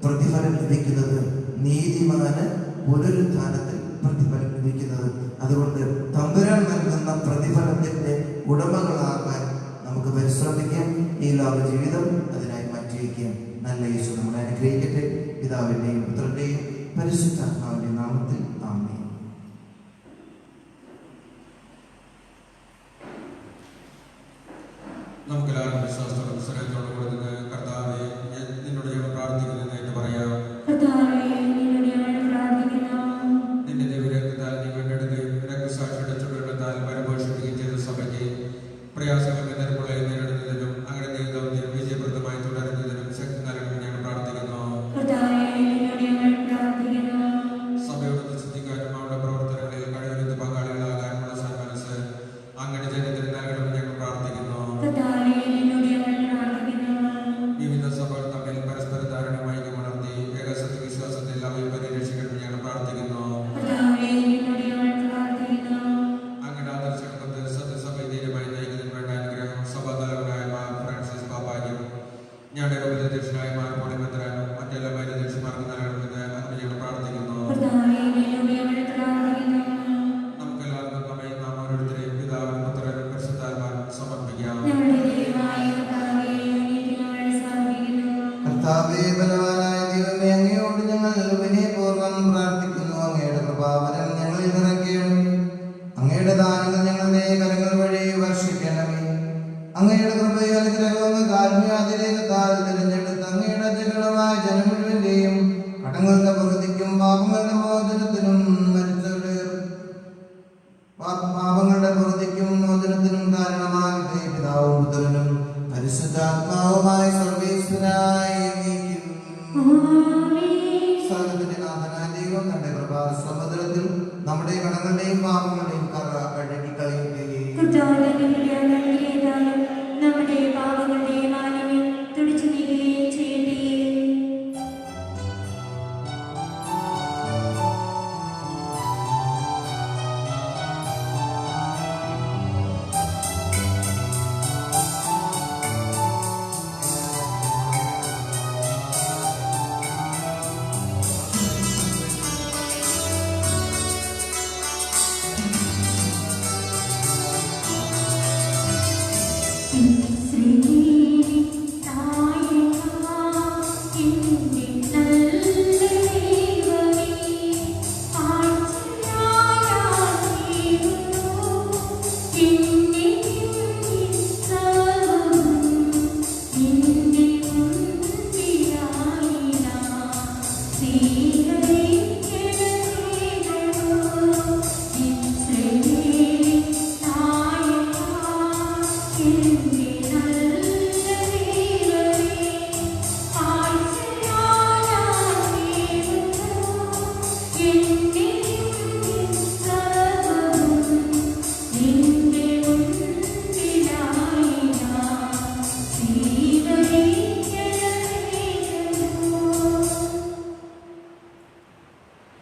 പ്രതിഫലം ലഭിക്കുന്നത്. നീതിമാന് പുനരുത്ഥാനത്തിൽ പ്രതിഫലം ലഭിക്കുന്നത്. അതുകൊണ്ട് തമ്പുരാൻ നൽകുന്ന പ്രതിഫലത്തിന്റെ ഉടമകളാകാൻ നമുക്ക് പരിശ്രമിക്കാം. ഈ ലോക ജീവിതം അതിനായി മാറ്റിവെക്കാം. നല്ല യേശു നമ്മളെ അനുഗ്രഹിക്കട്ടെ. പിതാവിന്റെയും പുത്രന്റെയും പരിശുദ്ധാത്മാവിന്റെയും നാമത്തിൽ ആമേൻ. നമുക്കെല്ലാവരും വിശ്വാസത്തോടെ പുസ്തകത്തോട് കൊടുക്കുന്ന കർത്താവെ, നിന്നോട് ഞങ്ങൾ പ്രാർത്ഥിക്കുന്നതിനായിട്ട് പറയാം. നിന്റെ ദൈവരക്തത്താൽ നീ വീണ്ടെടുക്കുകയും രക്തസാക്ഷിയുടെ ചുടുവെള്ളത്താൽ പരിപോഷിപ്പിക്കുകയും ചെയ്ത സഭയ്ക്ക് പ്രയാസങ്ങൾക്ക് നിരപ്പുകളെ നേരിടുന്നതിനും അങ്ങനെ ദൈവദൗത്യം വിജയപ്രദമായി തുടരുന്നതിനും ശക്തി നൽകണമെന്ന് ഞങ്ങൾ പ്രാർത്ഥിക്കുന്നു. സഭയോട് വിശ്വസിക്കാനും അവരുടെ പ്രവർത്തനങ്ങളിൽ കഴിവിരുദ്ധ പങ്കാളികളാകാനുമുള്ള സന്മനസ് അങ്ങനെ ജനത്തിന് നൽകണമെന്ന് ഞങ്ങൾ പ്രാർത്ഥിക്കുന്നു. വിവിധ സഭകൾ തമ്മിൽ പരസ്പര ധാരണമായി വളർത്തി ഏകസത്യ വിശ്വാസത്തിൽ അവയെ പരിരക്ഷിക്കണമെന്ന് ഞങ്ങൾ പ്രാർത്ഥിക്കുന്നു. അങ്ങനെ ആദർശങ്ങൾക്ക് സത്യസഭയെ ധീരമായി നയിക്കുന്നതിന് വേണ്ട അനുഗ്രഹം സഭാതലവനായ മാർ ഫ്രാൻസിസ് പാപ്പായും ഞങ്ങളുടെ ഉപദേശനായ മാർ പോളിമെത്രാനും മറ്റെല്ലാ വൈദ്യക്ഷന്മാർക്ക് നൽകണമെന്ന് അങ്ങനെ ഞങ്ങൾ പ്രാർത്ഥിക്കുന്നു. നമുക്കെല്ലാവർക്കും നമ്മെ നാം ഓരോരുത്തരെയും പിതാവിനും പുത്രനും പരിശുദ്ധാത്മാവിനും സമർപ്പിക്കാം. കർത്താവേ, ബലവാനായ ദൈവമേ, അങ്ങയോട് ഞങ്ങൾ വിനയപൂർവ്വം പ്രാർത്ഥിക്കുന്നു. അങ്ങയുടെ കൃപാവരം ഞങ്ങളിൽ നിറയ്ക്കണമേ. അങ്ങയുടെ ദാനങ്ങൾ ഞങ്ങളുടെ കരങ്ങൾ വഴി വർഷിക്കണമേ. അങ്ങയുടെ കൃപയും അനുഗ്രഹവും കാരുണ്യാതിരേകത്താൽ തിരഞ്ഞെടുത്ത് അങ്ങയുടെ ജനമായ ജനം മുഴുവന്റെയും കടങ്ങളുടെ പ്രകൃതിക്കും പാപങ്ങളുടെ മോചനത്തിനും പാപങ്ങളുടെ പ്രകൃതിക്കും മോചനത്തിനും കാരണമാകട്ടെ. പിതാവും പുത്രനും പരിശുദ്ധാത്മാവുമായ സർവേശ്വരനായ സകലത്തിന്റെ നാഥനായ ദൈവം തന്റെ കൃപാസമുദ്രത്തിൽ നമ്മുടെ കടങ്ങളുടെയും പാപങ്ങളുടെയും കറ കഴുകി കളയുകയും നമ്മുടെ പാപങ്ങളുടെ മാലിന്യം തുടിച്ചു നീക്കുകയും ചെയ്യട്ടെ.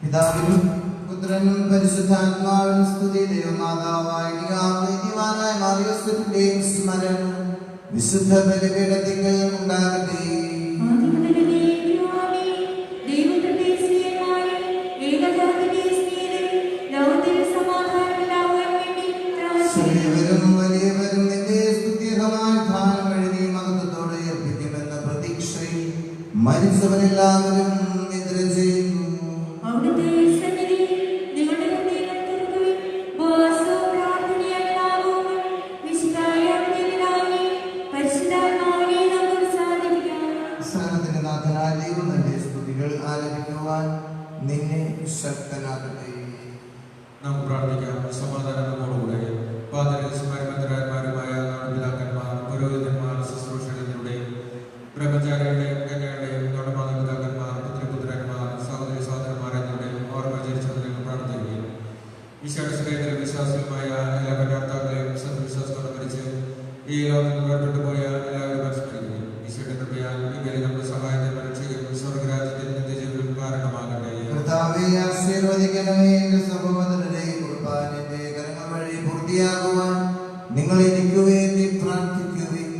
പിതാവിനും പുത്രനും പരിശുദ്ധാത്മാവിനും സ്തുതി. ദൈവമാതാവായ നീതിമാനായ മാറിയോസിന്റെയും സ്മരണം വിശുദ്ധ ബലിപീഠത്തിങ്കൽ ഉണ്ടാകട്ടെ. ചെറിയവരും വലിയവരും നിന്റെ സ്തുത്യർഹമായ ധാനം കഴിഞ്ഞ് മഹത്വത്തോടെ അർപ്പിക്കുന്നത് മരിച്ചവരെല്ലാവരും നിദ്ര ചെയ്യുന്നു. അവിടുത്തെ സന്നിധിയിൽ നിങ്ങളുടെ ഹൃദയങ്ങൾ തുറക്കുകയും ഉപവാസവും പ്രാർത്ഥനയാൽ നാമവും വിശുദ്ധായ അവിടുത്തെ പിതാവിനെ പരിശുദ്ധാത്മാവിനെ നമുക്ക് സാധിക്കാം. സകലത്തിന്റെ നാഥനായ ദൈവം തന്റെ സ്തുതികൾ ആലപിക്കുവാൻ നിന്നെ ശക്തനാകട്ടെ. നമുക്ക് പ്രാർത്ഥിക്കാം. സമാധാനം നമ്മോടുകൂടെ. പാദരസ്മാരുമായ പിതാക്കന്മാർ, പുരോഹിതന്മാർ, ശുശ്രൂഷകരുടെയും ബ്രഹ്മചാരികളുടെയും കന്യകളുടെയും നമ്മുടെ മാതാപിതാക്കന്മാർ, പുത്രപുത്രന്മാർ, സഹോദരി സഹോദരന്മാർ എന്നിവരുടെയും ഓർമ്മ ചരിച്ചതിനും പ്രാർത്ഥിക്കുകയും വിശ്വാസ വിശ്വാസികളുമായ എല്ലാ പര്യാപ്താക്കളെയും സത്യവിശ്വാസത്തോടെ മരിച്ച് ഈ ലോകത്തിൽ വേർപെട്ടു പോയ എല്ലാവരും അനുസ്മരിക്കുകയും ഈശോയുടെ കൃപയാൽ ഇവരെ നമ്മുടെ സഹായത്തെ പരീക്ഷയും സ്വർഗരാജ്യത്തിൽ നിത്യജീവനും കാരണമാകട്ടെ. കർത്താവേ, ആശീർവദിക്കണമേ. എന്റെ സഹോദരരെ, കുർബാനയുടെ കരങ്ങൾ വഴി പൂർത്തിയാകുവാൻ നിങ്ങൾ എനിക്ക് വേണ്ടി പ്രാർത്ഥിക്കുവിൻ.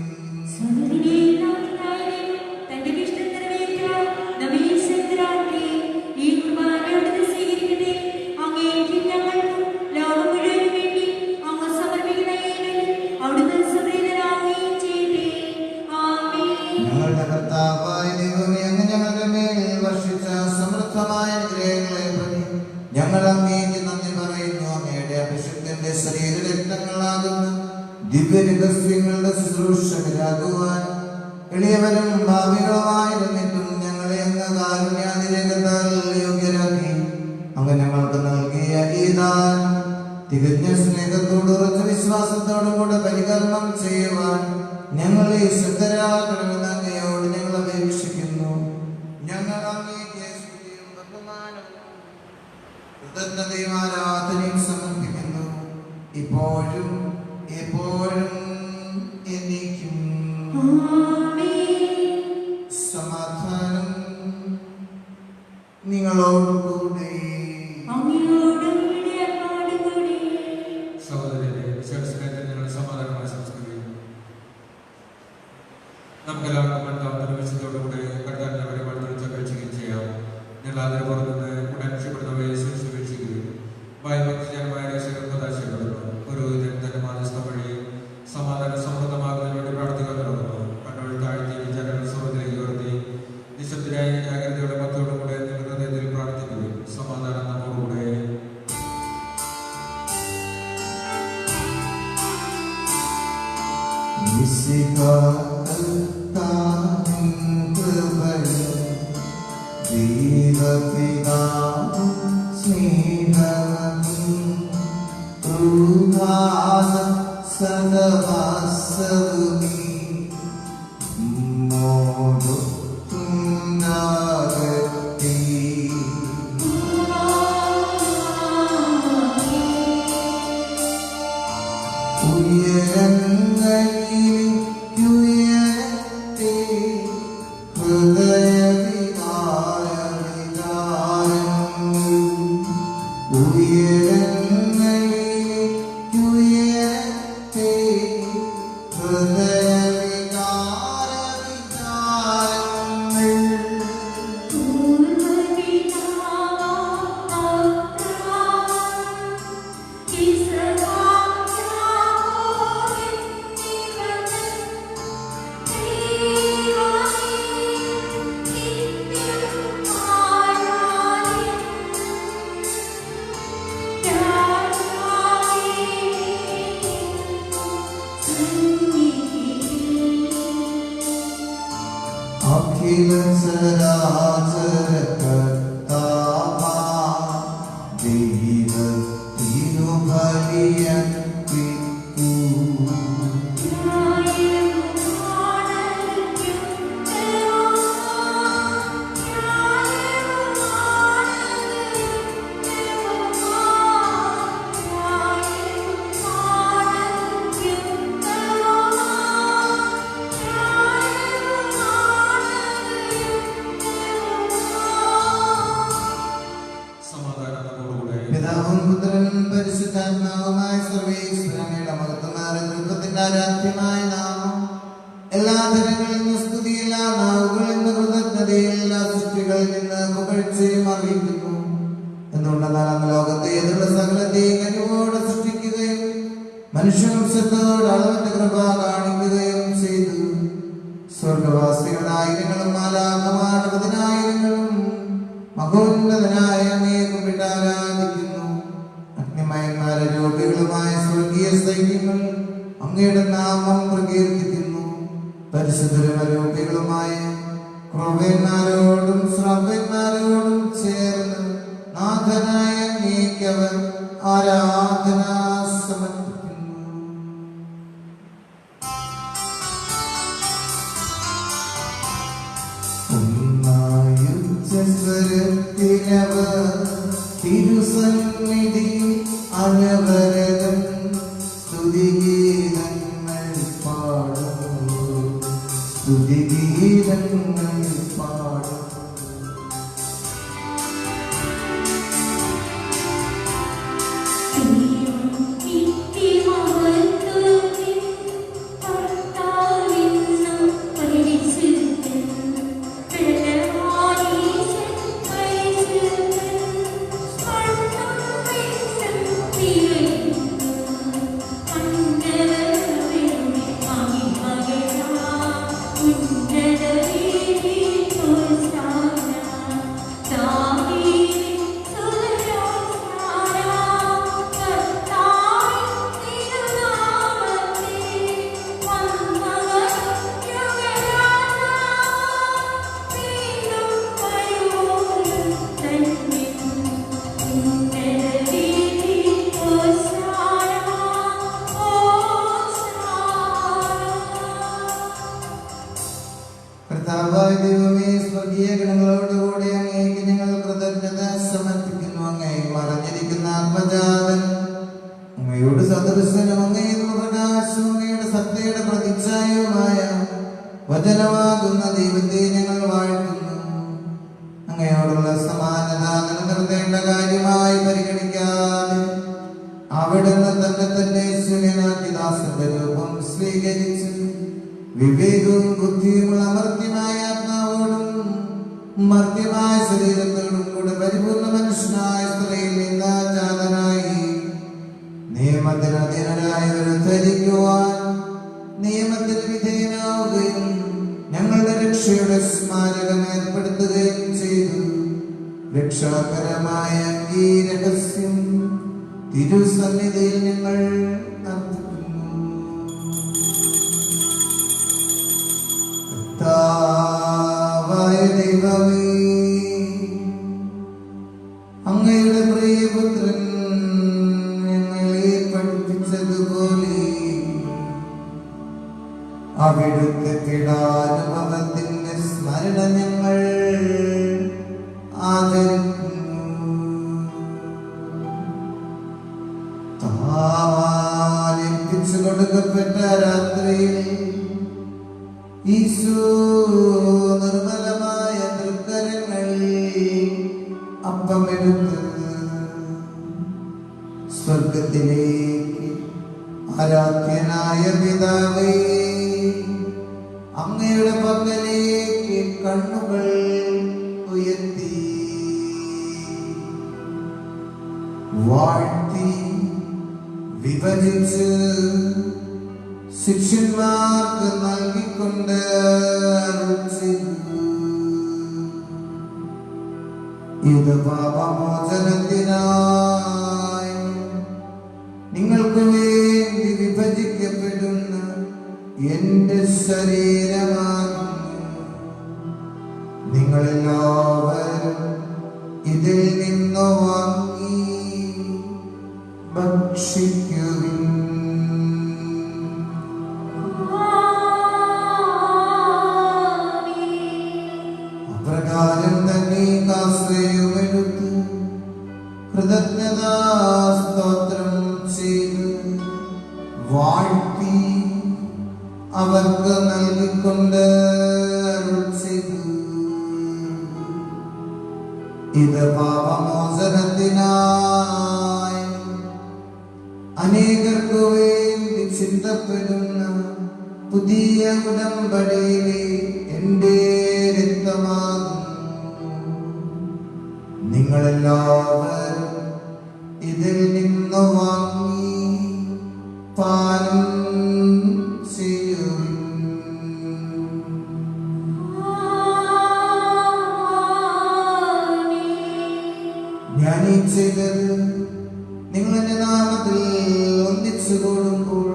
തന്റെ ഇഷ്ടം നിറവേറ്റാൻ നമ്മെ ശക്തരാക്കി. ഈ കുർബാന അവിടുന്ന് സ്വീകരിക്കട്ടെ. അങ്ങേക്ക് ഞങ്ങൾക്കും ലോകം മുഴുവനും വേണ്ടി അങ്ങ് സമർപ്പിക്കുന്ന ഏവരിലും അവിടുന്ന് സംപ്രീതനാവുകയും ചെയ്യട്ടെ. ആമേൻ. ഞങ്ങളുടെ കർത്താവായ ദൈവമേ, അങ്ങ് ഞങ്ങളുടെ മേൽ വർഷിച്ച സമൃദ്ധമായ അനുഗ്രഹങ്ങളെ പ്രതി ഞങ്ങൾ അങ്ങേക്ക് നന്ദി പറയുന്നു. അങ്ങയുടെ അഭിഷിക്തന്റെ ശരീരരക്തങ്ങളാകുന്ന ദിവ്യരഹസ്യങ്ങളുടെ ശുശ്രൂഷകരാകുവാൻ എളിയവരും ഭാവികളുമായിരുന്നിട്ടും ഞങ്ങളെ അങ്ങ് കാരുണ്യാതിരേകത്താൽ യോഗ്യരാക്കി. അങ്ങ് ഞങ്ങൾക്ക് നൽകിയ ഈ ദാനം തികഞ്ഞ സ്നേഹത്തോട് ഉറച്ച വിശ്വാസത്തോടും കൂടെ പരികർമ്മം ചെയ്യുവാൻ ഞങ്ങളെ ശ്രദ്ധരാക്കണമെന്ന് അങ്ങയോട് ഞങ്ങൾ അപേക്ഷിക്കുന്നു. ഞങ്ങൾ അങ്ങേക്ക് സ്തുതിയും ബഹുമാനവും കൃതജ്ഞതയും ആരാധനയും സമർപ്പിക്കുന്നു, ഇപ്പോഴും എപ്പോഴും എന്നേക്കും. ആമേൻ. സമാധാനം നിങ്ങളോടുകൂടെ. അങ്ങയോടും അങ്ങയോടും കൂടി. സഹോദരരെ, വിശ്വാസത്തിൽ നിങ്ങൾ സമാധാനമായി സംസ്കരിക്കുന്നു. നമുക്കെല്ലാവർക്കും കർത്താവിന്റെ വിശുദ്ധത്തോടുകൂടെ കർത്താവിന്റെ പരിപാടി അപേക്ഷിക്കുകയും ചെയ്യാം. ഞങ്ങൾ അതിന് പുറത്തുനിന്ന് ഉടൻ രക്ഷപ്പെടുന്നവയെ സുരക്ഷിക്കുകയും ഭയഭക്തിജനമായ രക്ഷപ്പെടുന്നു. പുരോഹിതൻ തന്റെ മാധ്യസ്ഥ വഴി സമാധാനം സമൃദ്ധമാകുന്നതിന് വേണ്ടി പ്രാർത്ഥിക്കാൻ തുടങ്ങുന്നു. കണ്ണുകൾ താഴ്ത്തി വിചാരങ്ങൾ സ്വർഗ്ഗത്തിലേക്ക് ഉയർത്തി നിശബ്ദരായ ജാഗ്രതയുടെ മത്തോടുകൂടെ നിങ്ങൾ ഹൃദയത്തിൽ പ്രാർത്ഥിക്കുകയും സമാധാനം നമ്മോടുകൂടെ. പിതാവും പുത്രനും പരിശുദ്ധാത്മാവുമായ സർവ്വേശ്വരങ്ങളുടെ മഹത്വമായ ദൈവത്തിന്റെ ആരാധ്യമായ നാമം എല്ലാ തരങ്ങളിൽ നിന്ന് സ്തുതി, എല്ലാ നാവുകളിൽ നിന്ന് കൃതജ്ഞതയും എല്ലാ സൃഷ്ടികളിൽ നിന്ന് പുകഴ്ചയും അറിയിക്കുന്നു. എന്തുകൊണ്ടെന്നാൽ അങ്ങ് ലോകത്തെ ഏതുള്ള സകലത്തെയും കഴിവോടെ സൃഷ്ടിക്കുകയും മനുഷ്യവംശത്തോട് അളവറ്റ കൃപ കാണിക്കുകയും ചെയ്തു. സ്വർഗവാസികളുടെ ആയിരങ്ങളും മാലാഖമാർ 10,000-ങ്ങളും മഹോന്നതനായ അങ്ങയെ കുമ്പിട്ട് ആരാധിക്കുന്നു. അഗ്നിമയന്മാരെ രോഗികളുമായ സ്വർഗീയ സൈന്യങ്ങൾ അങ്ങയുടെ നാമം പ്രകീർത്തിക്കുന്നു. പരിശുദ്ധരും അരോഗ്യങ്ങളുമായ ക്രൂവന്മാരോടും ശ്രവന്മാരോടും ചേർന്ന് നാഥനായ അങ്ങേക്ക് അവർ ആരാധന സമർപ്പിക്കുന്നു. തിരുസന്നിധി അനവരതം സ്തുതിഗീതങ്ങൾ പാടുന്നു, സ്തുതിഗീതങ്ങൾ പാടുന്നു. ദൈവമേ, സ്വർഗീയ ഗണങ്ങളോടുകൂടി അങ്ങേക്ക് ഞങ്ങൾ കൃതജ്ഞത സമർപ്പിക്കുന്നു. അങ്ങേ മറഞ്ഞിരിക്കുന്ന ആത്മജാതൻ, അങ്ങയോട് സദൃശനും അങ്ങയുടെ പ്രകാശവും അങ്ങയുടെ സത്യയുടെ പ്രതിച്ഛായവുമായ വചനമാകുന്ന ദൈവത്തെ ഞങ്ങൾ വാഴ്ത്തുന്നു. അങ്ങയോടുള്ള സമാനത നിലനിർത്തേണ്ട കാര്യമായി പരിഗണിക്കാതെ അവിടുന്ന് തന്നെ ശൂന്യനാക്കി ദാസന്റെ രൂപം സ്വീകരിച്ചു. വിവേകവും ബുദ്ധിയുമുള്ള അമർത്യമായ ആത്മാവോടും മർത്യമായ ശരീരത്തോടും കൂടെ പരിപൂർണ മനുഷ്യനായ സ്ത്രീയിൽ നിന്ന് ജാതനായി നിയമത്തിന് അധീനരായവരെ ധരിക്കുവാൻ നിയമത്തിന് വിധേയനാവുകയും ഞങ്ങളുടെ രക്ഷയുടെ സ്മാരകം ഏർപ്പെടുത്തുകയും ചെയ്തു. രക്ഷാകരമായ ഈ രഹസ്യം തിരുസന്നിധിയിൽ ഞങ്ങൾ അർപ്പിക്കുന്നു. ദൈവമേ, അങ്ങയുടെ പ്രിയപുത്രൻ ഞങ്ങളെ പഠിപ്പിച്ചതുപോലെ അവിടുത്തെ പീഡാനുഭവത്തിന്റെ സ്മരണ ഞങ്ങൾ ആചരിക്കുന്നു. ഏൽപ്പിച്ചു കൊടുക്കപ്പെട്ട രാത്രിയിൽ ഈശോ നിർമ്മലമായ തൃക്കരങ്ങളിൽ അപ്പമെടുത്ത് സ്വർഗത്തിലേക്ക് ആരാധ്യനായ പിതാവേ, അങ്ങയുടെ പക്കലേക്ക് കണ്ണുകൾ ഉയർത്തി വാഴ്ത്തി വിഭജിച്ച് ശിഷ്യന്മാർക്ക് നൽകിക്കൊണ്ട് ഇത് പാപമോചനത്തിനായി നിങ്ങൾക്ക് വേണ്ടി വിഭജിക്കപ്പെടുന്ന എന്റെ ശരീരമാകുന്നു. നിങ്ങളെല്ലാവരും ഇതിൽ നിന്ന് വാങ്ങി ഭക്ഷിക്കുവിൻ. അപ്രകാരം തന്നെ കാസയുമെടുത്ത് കൃതജ്ഞതാ സ്തോത്രം ചെയ്ത് വാഴ്ത്തി അവർക്ക് നൽകിക്കൊണ്ട് അരുൾ ചെയ്തു, ഇത് പാപമോചനത്തിനായി അനേകർക്കു വേണ്ടി ചിന്തപ്പെടുന്ന പുതിയ ഉടമ്പടിയിലെ എന്റെ രക്തമാകുന്നു. നിങ്ങളെല്ലാവരും ഇതിൽ നിന്ന് വാങ്ങി പാനം ചെയ്യുവിൻ. ചെയ്തത്. നിങ്ങൾ എന്റെ നാമത്തിൽ ഒന്നിച്ചു കൂടുമ്പോൾ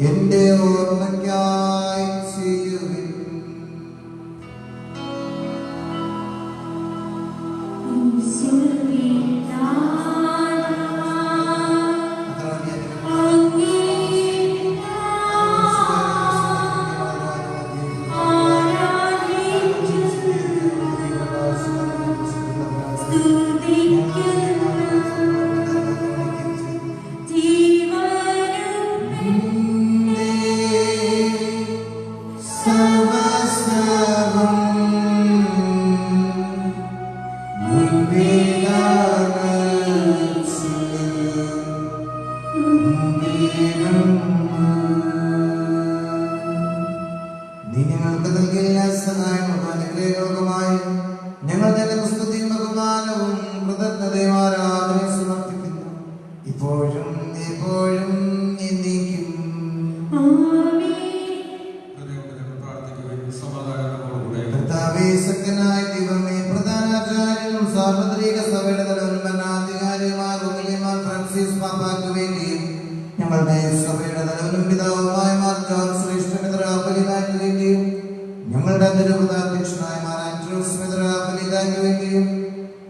എന്റെ ഓർമ്മയ്ക്കായി ചെയ്യുവിൻ. നീ ഞങ്ങൾക്ക് നൽകിയ സഹായങ്ങൾക്കും അനുഗ്രഹങ്ങൾക്കുമായി ഞങ്ങൾ നിന്റെ സ്തുതിയും ബഹുമാനവും കൃതജ്ഞതയും ആരാധനയും സമർപ്പിക്കുന്നു, ഇപ്പോഴും എപ്പോഴും എന്നേക്കും. കർത്താവേ, ശക്തനായ ദൈവമേ, പ്രധാനാചാര്യനും സാർവത്രിക സഭയുടെ തലവന്മാരാധികാരിയുമായ ഫ്രാൻസിസ് പാപ്പാക്ക് വേണ്ടിയും ഞങ്ങളുടെ സഭയുടെ തലവനും പിതാവുമായ മാർ ജോൺ ശ്രേഷ്ഠ മെത്രാപ്പൊലീത്തായ്ക്ക് വേണ്ടിയും ഞങ്ങളുടെ രൂപതാധ്യക്ഷനായ മാർ ആൻഡ്രൂസ് മെത്രാപ്പൊലീത്തായ്ക്ക് വേണ്ടിയും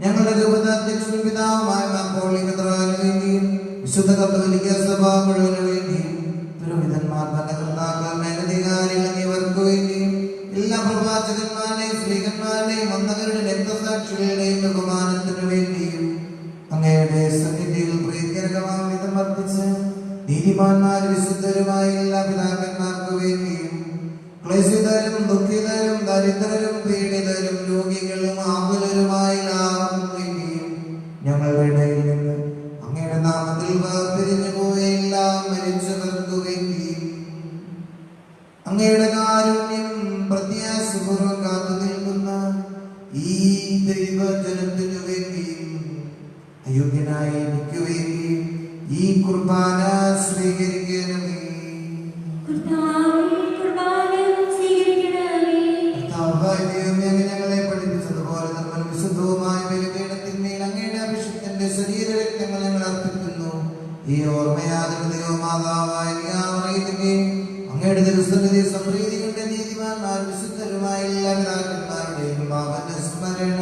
ഞങ്ങളുടെ രൂപതാധ്യക്ഷനും പിതാവുമായ മാർ പോളി മെത്രാന് വേണ്ടിയും വിശുദ്ധ കത്തോലിക്ക സഭ മുഴുവന് വേണ്ടിയും പുരോഹിതന്മാർ, ഭരണകർത്താക്കൾ, മേലധികാരികൾ എന്നിവർക്ക് വേണ്ടിയും എല്ലാ പ്രവാചകന്മാരുടെയും സ്ത്രീകന്മാരുടെയും വന്നവരുടെ രക്തസാക്ഷികളുടെയും ബഹുമാനത്തിനു വേണ്ടിയും അങ്ങയുടെ സന്നിധിയിൽ പ്രീതികരമായ വിധം വർദ്ധിച്ച് നീതിമാന്മാരും വിശുദ്ധരുമായ എല്ലാ പിതാക്കന്മാർക്ക് വേണ്ടിയും ക്ലേശിതരും ദുഃഖിതരും ദരിദ്രരും പീഡിതരും രോഗികളും ആകുലരുമായ എല്ലാവർക്കും വേണ്ടിയും ഞങ്ങളുടെ ഇടയിൽ നിന്ന് അങ്ങയുടെ നാമത്തിൽ പിരിഞ്ഞു പോയ എല്ലാം മരിച്ചവർക്ക് വേണ്ടിയും അങ്ങയുടെ കാരുണ്യം പ്രത്യാശപൂർവ്വം കാത്തു നിൽക്കുന്ന ഈ ദൈവജനത്തിനു വേണ്ടിയും അയോഗ്യനായ എനിക്ക് വേണ്ടിയും ഈ കുർബാന സ്വീകരിക്കണമേ. ഞങ്ങളെ പഠിപ്പിച്ചതുപോലെ നമ്മൾ വിശുദ്ധവുമായ ബലിപീഠത്തിന്മേൽ അങ്ങയുടെ അഭിഷേകത്തിന്റെ ശരീരരക്തങ്ങൾ ഞങ്ങൾ അർപ്പിക്കുന്നു. ഈ ഓർമ്മയാദയോ മാതാവായ അങ്ങയുടെ ദിവസത്തിന്റെ സംപ്രീതി കൊണ്ട് നീതിമാന്മാർ വിശുദ്ധരുമായ എല്ലാ പിതാക്കന്മാരുടെയും പാപന്റെ സ്മരണ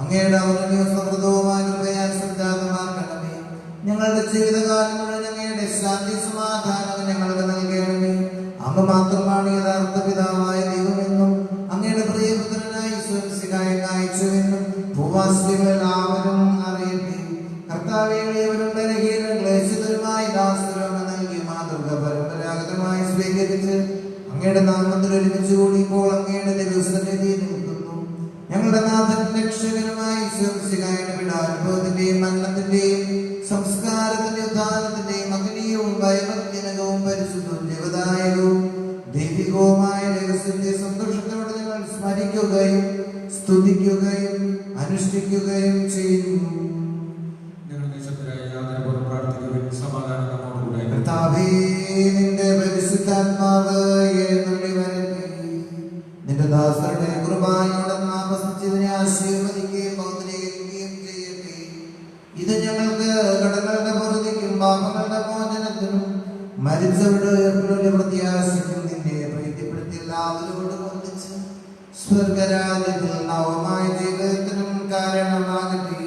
അങ്ങയുടെ സമൃദ്ധവുമായ കൃപയാൽ ശ്രദ്ധാതമാക്കണമേ. ഞങ്ങളുടെ ജീവിതകാലം മുഴുവൻ അങ്ങയുടെ ശാന്തി സമാധാനം ഞങ്ങൾക്ക് നൽകണമേ. അങ്ങ് മാത്രമാണ് യഥാർത്ഥ പിതാവായ ദൈവമെന്നും അങ്ങയുടെ പ്രിയപുത്രനായി അയച്ചുവെന്നും ഭൂവാസികൾ എല്ലാവരും അറിയട്ടെ. കർത്താവേ, എളിയവരും ബലഹീനരും ക്ലേശിതരുമായി ദാസരും നൽകി മാതൃക പരമ്പരാഗതമായി സ്വീകരിച്ച് അങ്ങയുടെ നാമത്തിൽ ഒരുമിച്ച് കൂടിയപ്പോൾ അങ്ങയുടെ ദിവസത്തിന്റെ നിൽക്കുന്നു. ഞങ്ങളുടെ നാഥൻ രക്ഷകനുമായി അനുഭവത്തിന്റെയും മരണത്തിന്റെയും സംസ്കാരത്തിന്റെയും ഉദ്ധാനത്തിന്റെയും മഹനീയവും ഭയഭക്തിനകവും പരിശുദ്ധവും ജീവദായകവും ദൈവികവുമായ രഹസ്യത്തെ സന്തോഷത്തോടെ ഞങ്ങൾ സ്മരിക്കുകയും സ്തുതിക്കുകയും അനുഷ്ഠിക്കുകയും ചെയ്യുന്നു. കർത്താവേ, നിന്റെ പരിശുദ്ധാത്മാവ് എഴുന്നള്ളി വരട്ടെ. നിന്റെ ദാസരുടെ കൃപയോടെ ആവസിച്ചതിനെ ആശീർവദിക്കുകയും ബഹുമാനിക്കുകയും ചെയ്യട്ടെ. ഇത് ഞങ്ങൾക്ക് കടങ്ങളുടെ പൊറുതിക്കും പാപങ്ങളുടെ മോചനത്തിനും മരിച്ചവരുടെ ഉയർപ്പിനുള്ള പ്രത്യാശയ്ക്കും നിന്നെ പ്രീതിപ്പെടുത്തി എല്ലാവരോടും ഒന്നിച്ച് സ്വർഗരാജ്യത്തിൽ നവമായ ജീവിതത്തിനും കാരണമാകട്ടെ.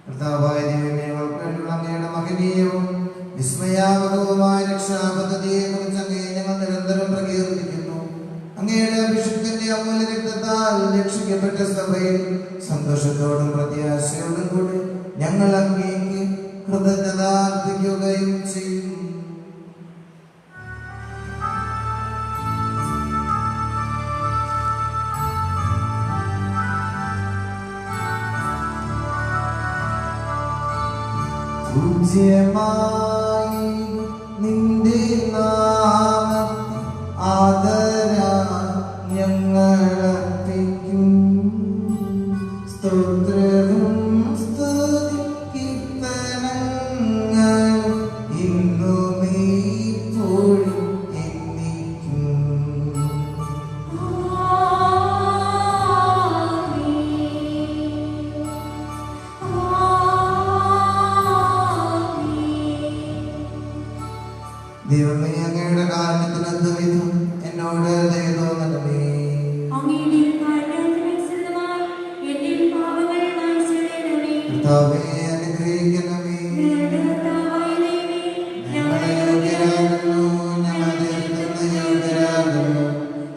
കർത്താവായ ദൈവമേ, ഞങ്ങൾക്ക് വേണ്ടിയുള്ള അങ്ങയുടെ മഹനീയവും വിസ്മയാവകവുമായ രക്ഷാപദ്ധതിയെ കുറിച്ച് അങ്ങയെ ഞങ്ങൾ നിരന്തരം പ്രകീർത്തിക്കുന്നു. അങ്ങയുടെ അഭിഷേകത്തിന്റെ അമൂല്യ രക്തത്താൽ രക്ഷിക്കപ്പെട്ട സഭയിൽ സന്തോഷത്തോടും പ്രത്യാശയോടും കൂടി ഞങ്ങൾ അങ്ങേക്ക് കൃതജ്ഞത അർപ്പിക്കുകയും ചെയ്യും. പൂജ്യമായി നിന്റെ നാമത്തിൽ ആദരാ ഞങ്ങളർപ്പിക്കും. സ്തോത്രവും സ്തുതി കീർത്തനങ്ങളും ഇന്നും ഇപ്പോഴും എന്നേക്കും. ആമേൻ. കർത്താവേ അനുഗ്രഹിക്കണമേ. ഞങ്ങളെ യോഗ്യരാകുന്നു, ഞങ്ങൾ തീർത്തുന്ന യോഗ്യരാകുന്നു.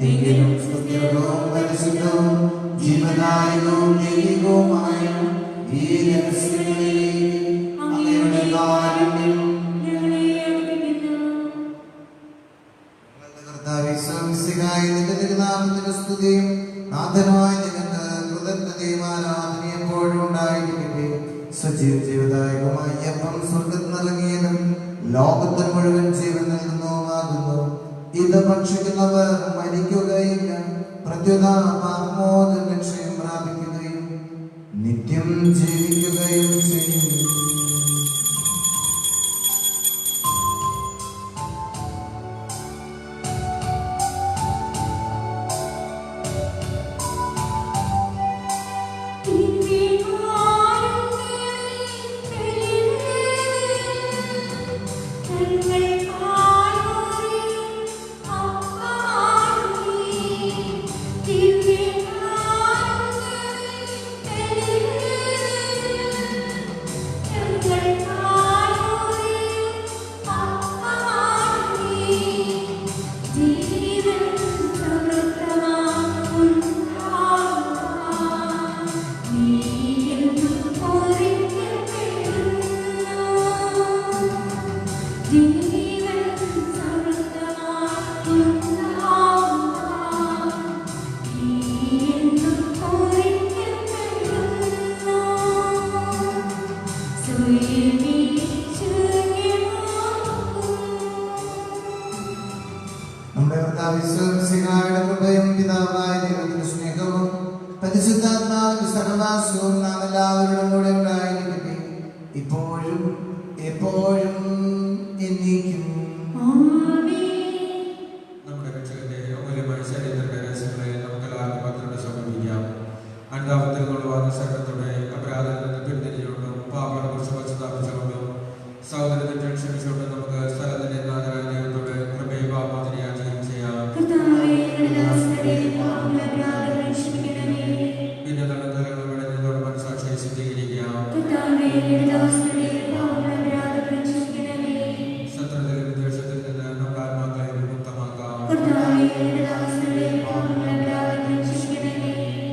എങ്കിലും സ്തുത്യവും പരിശുദ്ധവും ജീവദായകവും ദൈവികവുമായ ഈ രഹസ്യങ്ങളിൽ അങ്ങയുടെ കാരുണ്യം നിന്റെ തിരുനാമത്തിന് സ്തുതിയും നാഥനുമായ നിനക്ക് കൃതജ്ഞതയും ആരാധനയും എപ്പോഴും ഉണ്ടായിരിക്കട്ടെ. സജീവ ജീവദായകമായ അപ്പം സ്വർഗത്തിൽ നൽകിയതും ലോകത്തിന് മുഴുവൻ ജീവൻ നൽകുന്നതുമാകുന്നു. ഇത് ഭക്ഷിക്കുന്നവർ മരിക്കുകയില്ല, പ്രത്യുത രക്ഷയും പ്രാപിക്കുകയും നിത്യം ജീവിക്കുകയും ചെയ്യും. നമ്മുടെ കർത്താവിന്റെ കൃപയും പിതാവായ ദൈവത്തിന്റെ സ്നേഹവും പരിശുദ്ധാത്മാവിന്റെ സഹവാസവും നാം എല്ലാവരുടെ കൂടെ ഉണ്ടായിരിക്കട്ടെ, ഇപ്പോഴും എപ്പോഴും എന്നേക്കും. നമ്മുടെ രക്ഷകന്റെ അമൂല്യമായ ശരീരത്തിന്റെ രഹസ്യങ്ങളെ നമുക്കെല്ലാവർക്കും ഭക്തിയോടെ സമർപ്പിക്കാം. അനുതാപത്തിൽ നിന്നുള്ള വാദശരണത്തോടെ അപരാധത്തിൽ നിന്ന് പിന്തിരിഞ്ഞുകൊണ്ടും പാപങ്ങളെ കുറിച്ച് പശ്ചാത്തപിച്ചുകൊണ്ടും സഹോദരത്തെ ക്ഷമിച്ചുകൊണ്ടും നമുക്ക് സ്ഥലത്തിന്റെ നാഥനായ ദൈവത്തോട് കൃപയും പാപത്തിന് യാചിക്കുകയും ചെയ്യാം. പിന്നെ തടങ്കലുകളും ഇടഞ്ഞതോടെ മനസ്സാക്ഷിയെ ശുദ്ധീകരിക്കാം. ശത്രുതയിലും ദ്വേഷത്തിൽ നിന്ന് നമ്മുടെ ആത്മാക്കളെ വിമുക്തമാക്കാം.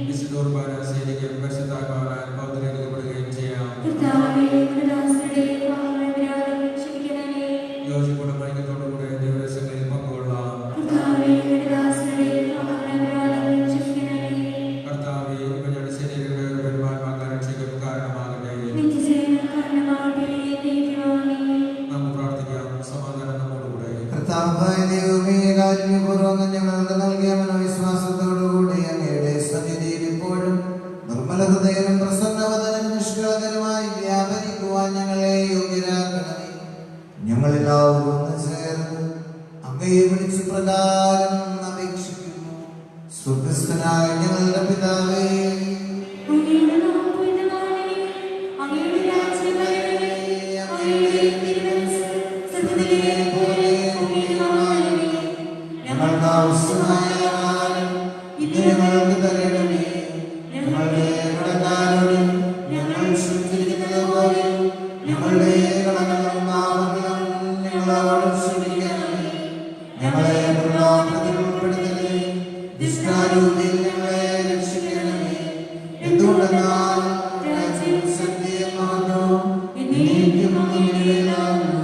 വിശുദ്ധ കുർബാന സ്വീകരിക്കുകയും പരിശുദ്ധാത്മാവിനാൽ പൗത്രീകരിക്കപ്പെടുകയും ചെയ്യാം. യോജിപ്പോടും ഐക്യത്തോടുകൂടെ ദിവസങ്ങളിൽ പങ്കുകൊള്ളാം. കർത്താവേ, ഇവരുടെ ശരീരങ്ങളുടെ പെരുമാറ്റമാക്കാൻ രക്ഷയ്ക്കും കാരണമാകട്ടെ. നമുക്ക് പ്രാർത്ഥിക്കാം. സമാധാനം നമ്മോടുകൂടെ. കർത്താവായ ദൈവമേ, കാരുണ്യപൂർവ്വം ഞങ്ങൾക്ക് നൽകിയ മനോവിശ്വാസത്തോടുകൂടി അങ്ങയുടെ സന്നിധിയിൽ ഇപ്പോഴും നിർമ്മല ഹൃദയനും പ്രസന്നവദനും നിഷ്കളങ്കരുമായി വ്യാപരിക്കുവാൻ ഞങ്ങളെ യോഗ്യരാക്കണമേ. ഞങ്ങളെല്ലാവരും ഒന്ന് ചേർന്ന് അങ്ങയെ വിളിച്ച് പ്രകാരം അപേക്ഷിക്കുന്നു. സ്വർഗ്ഗസ്ഥനായ ഞങ്ങളുടെ പിതാവേ, ഞങ്ങൾക്ക് ആവശ്യമായ ആഹാരം ഇന്ന് ഞങ്ങൾക്ക് തരണമേ. ഞങ്ങളുടെ കടക്കാരോട് ഞങ്ങൾ ക്ഷമിച്ചിരിക്കുന്നത് പോലെ ഞങ്ങളുടെ കടങ്ങളും പാപങ്ങളും ഞങ്ങളോട് ക്ഷമിക്കണമേ. ഞങ്ങളെ പ്രലോഭനത്തിൽ ഉൾപ്പെടുത്തരുതേ, ദുഷ്ടാരൂപിയിൽ ഞങ്ങളെ രക്ഷിക്കണമേ. എന്തുകൊണ്ടെന്നാൽ രാജ്യവും ശക്തിയും മഹത്വവും എന്നേക്കും അങ്ങയുടേതാകുന്നു.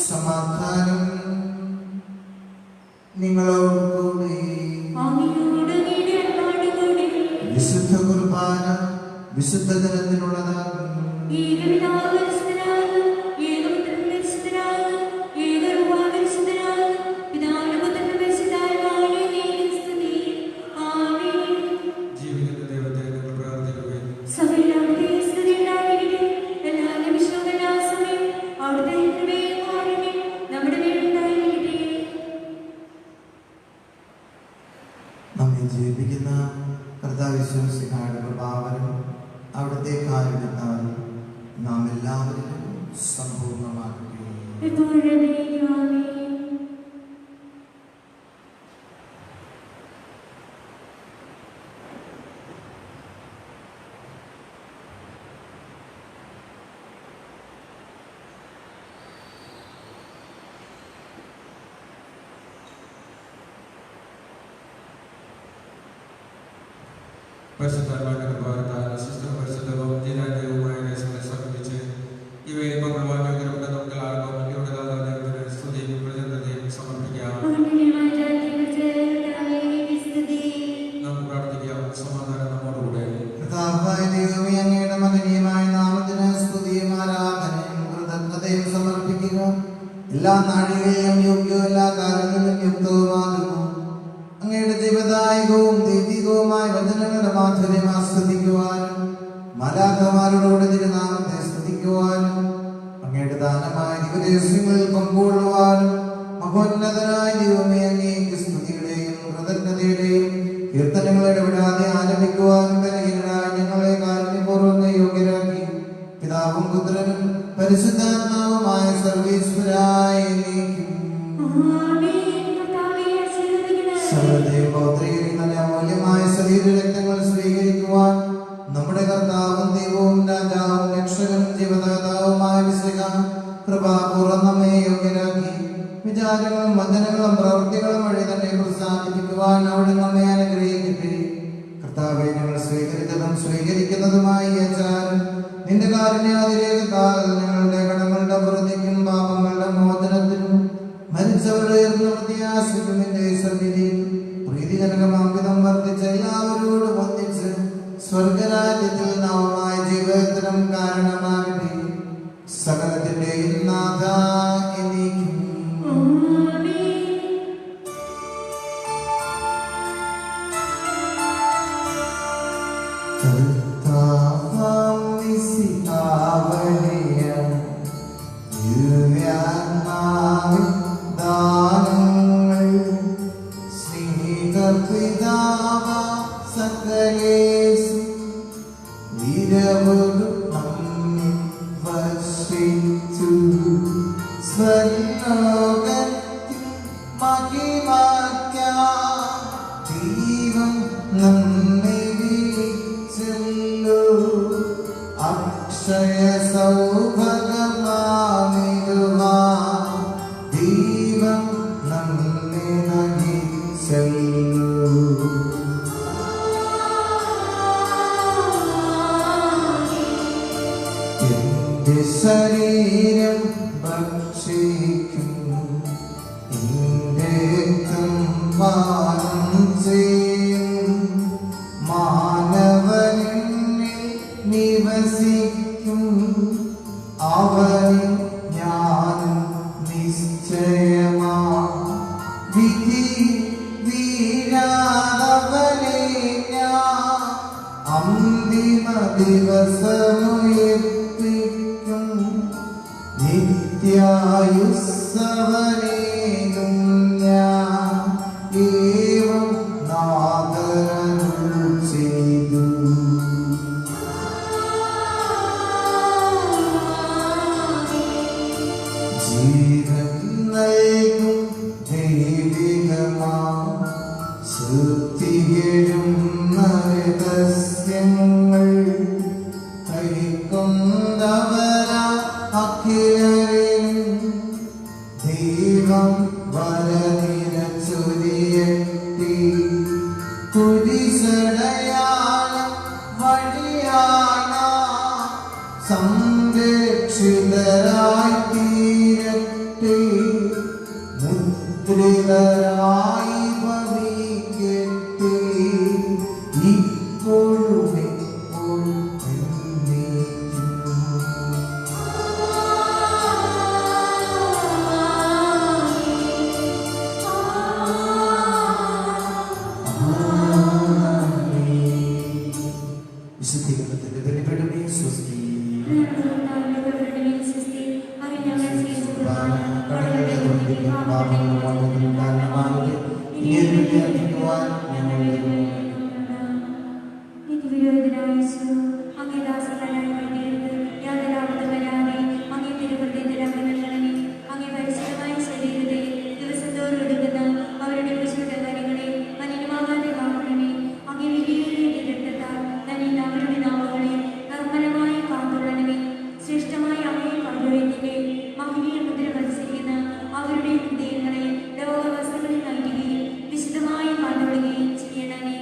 സമാധാനം നിങ്ങളോട് കൂടി. വിശുദ്ധ കുർബാന വിശുദ്ധ ജനത്തിനുള്ളതാകുന്നു. ജീവിക്കുന്ന ദൈവത്തെ നിങ്ങൾ പ്രാർത്ഥിക്കുകയും നമ്മെ ജീവിക്കുന്ന കർത്താവിശ്വസിക്കാരുടെ പ്രഭാവനം അവിടുത്തെ കാരുണ്യത്താൽ നാം എല്ലാവരിലും സമ്പൂർണ്ണമാക്കുകയും. പരിശുദ്ധാത്മാവിന്റെ കൃപാവരത്താൽ വിശിഷ്ട പരിശുദ്ധവും ജീവനാന്യവുമായ രഹസ്യങ്ങളെ സമർപ്പിച്ച് ഇവയെ ഇപ്പോൾ പ്രവാചകരുടെ നമുക്ക് ആർക്കും ഇവിടെ ദൈവത്തിന് സ്തുതിയും കൃതജ്ഞതയും സമർപ്പിക്കാം. നമുക്ക് പ്രാർത്ഥിക്കാം. സമാധാനം നമ്മോടുകൂടെ. കർത്താവായ ദൈവമേ, അങ്ങയുടെ മഹനീയമായ നാമത്തിന് സ്തുതിയും ആരാധനയും കൃതജ്ഞതയും സമർപ്പിക്കുക. എല്ലാ നാഴികയും യോഗ്യവും എല്ലാ കാലങ്ങളിലും യുക്തവുമാകുന്നു. അങ്ങയുടെ ദൈവദായകവും ദൈവികവുമായ വചനങ്ങളുടെ മാധുര്യം ആസ്വദിക്കുവാനും മാലാഖമാരോടുകൂടെ തിരുനാമത്തെ സ്തുതിക്കുവാനും അങ്ങയുടെ ദാനമായ ദിവരഹസ്യങ്ങളിൽ പങ്കുകൊള്ളുവാനും മഹോന്നതനായ ദൈവമേ, അങ്ങേക്ക് സ്തുതിയുടെയും കൃതജ്ഞതയുടെയും കീർത്തനങ്ങളുടെ വിടാതെ ആലപിക്കുവാനും ബലഹീനരായ ഞങ്ങളെ കാരുണ്യപൂർവ്വം യോഗ്യരാക്കി പിതാവും പുത്രനും പരിശുദ്ധാത്മാവുമായ സർവീശ്വരായ അമൂല്യമായ ശരീരരക്തങ്ങൾ സ്വീകരിക്കുവാൻ നമ്മുടെ കർത്താവും ദൈവവും രാജാവും രക്ഷകനും ജീവദാതാവുമായ വിശുദ്ധ കൃപാപൂർവ്വം നമ്മെ യോഗ്യരാക്കി വിചാരങ്ങളും വചനങ്ങളും പ്രവൃത്തികളും വഴി തന്നെ പ്രോത്സാഹിപ്പിക്കുവാൻ അവിടെ നമ്മെ അനുഗ്രഹിക്കട്ടെ. കർത്താവെ, ഞങ്ങൾ സ്വീകരിച്ചതും സ്വീകരിക്കുന്നതുമായ ഈ ആചാരം നിന്റെ കാരുണ്യാതിരേകത്താൽ ഞങ്ങളുടെ കടങ്ങളുടെ പുറത്തേക്കും പാപങ്ങളുടെ മോചനത്തിനും മരിച്ചവരുടെ ഉയർന്നവൃത്തിയാശിക്കും നിന്റെ സന്നിധിയിൽ പ്രീതിജനകമാംവിധം വർദ്ധിച്ച എല്ലാവരോടും ഒന്നിച്ച് സ്വർഗരാജ്യത്തിൽ നവമായ ജീവിതത്തിനും കാരണമാകട്ടെ. സകലത്തിന്റെയും നാഥ എന്നേക്കും. അക്ഷയ സൗഭഗമാമിടുവാ ദൈവം നമ്മെ നയിച്ചല്ലോ. എന്റെ ശരീരം ഭക്ഷിക്കും എന്റെ രക്തം പാനം ചെയ്യും മാനവനിൽ നിവസിക്കും അവനിൽ ഞാനും നിശ്ചയമാ വിധി വീഴാതവനെ ഞാൻ അന്തിമ ദിവസമുയർപ്പിക്കും നിത്യായുസ്സവനേകും ഞാൻ ഏവം നാദരരുൾ ചെയ്തു. ജീവൻ നൽകും ദൈവികമാ ശ്രുതികളും രഹസ്യങ്ങൾ കൈക്കൊണ്ടവരാ അഖിലരിലും ദൈവം വരനിരച്ചൊരിയട്ടി കുരിശടയാളം വഴിയാണ് സംരക്ഷിതരായി തീരട്ടെ മുദ്രിതരായി ഭവിക്കട്ടെ ഇപ്പോഴും എപ്പോഴും എന്നേക്കും. വിശുദ്ധീകരണത്തിന്റെ ബലിപീഠമേ സ്വസ്തി. കടങ്ങളുടെ തൊട്ടിലും പാപങ്ങളും വന്നതിനും കാരണമാകട്ടെ. ഇങ്ങനെ വിദ്യാർത്ഥിക്കുവാൻ ഞങ്ങൾ ശ്രേഷ്ഠമായ അമ്മയെ പങ്കുവയ്ക്കുന്നേ മഹിമീയ മുദ്ര മത്സരിക്കുന്ന അവരുടെ ഹൃദയങ്ങളെ ലോകവസ്തുക്കളിൽ നൽകുകയും വിശുദ്ധമായി പാടുകയും ചെയ്യണമേ.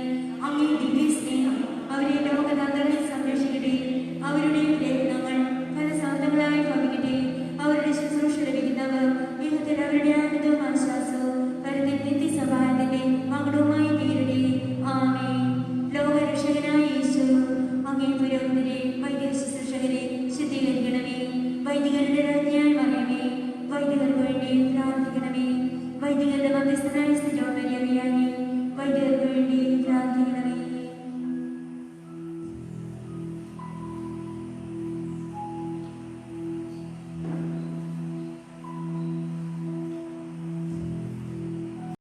മധ്യസ്ഥനായി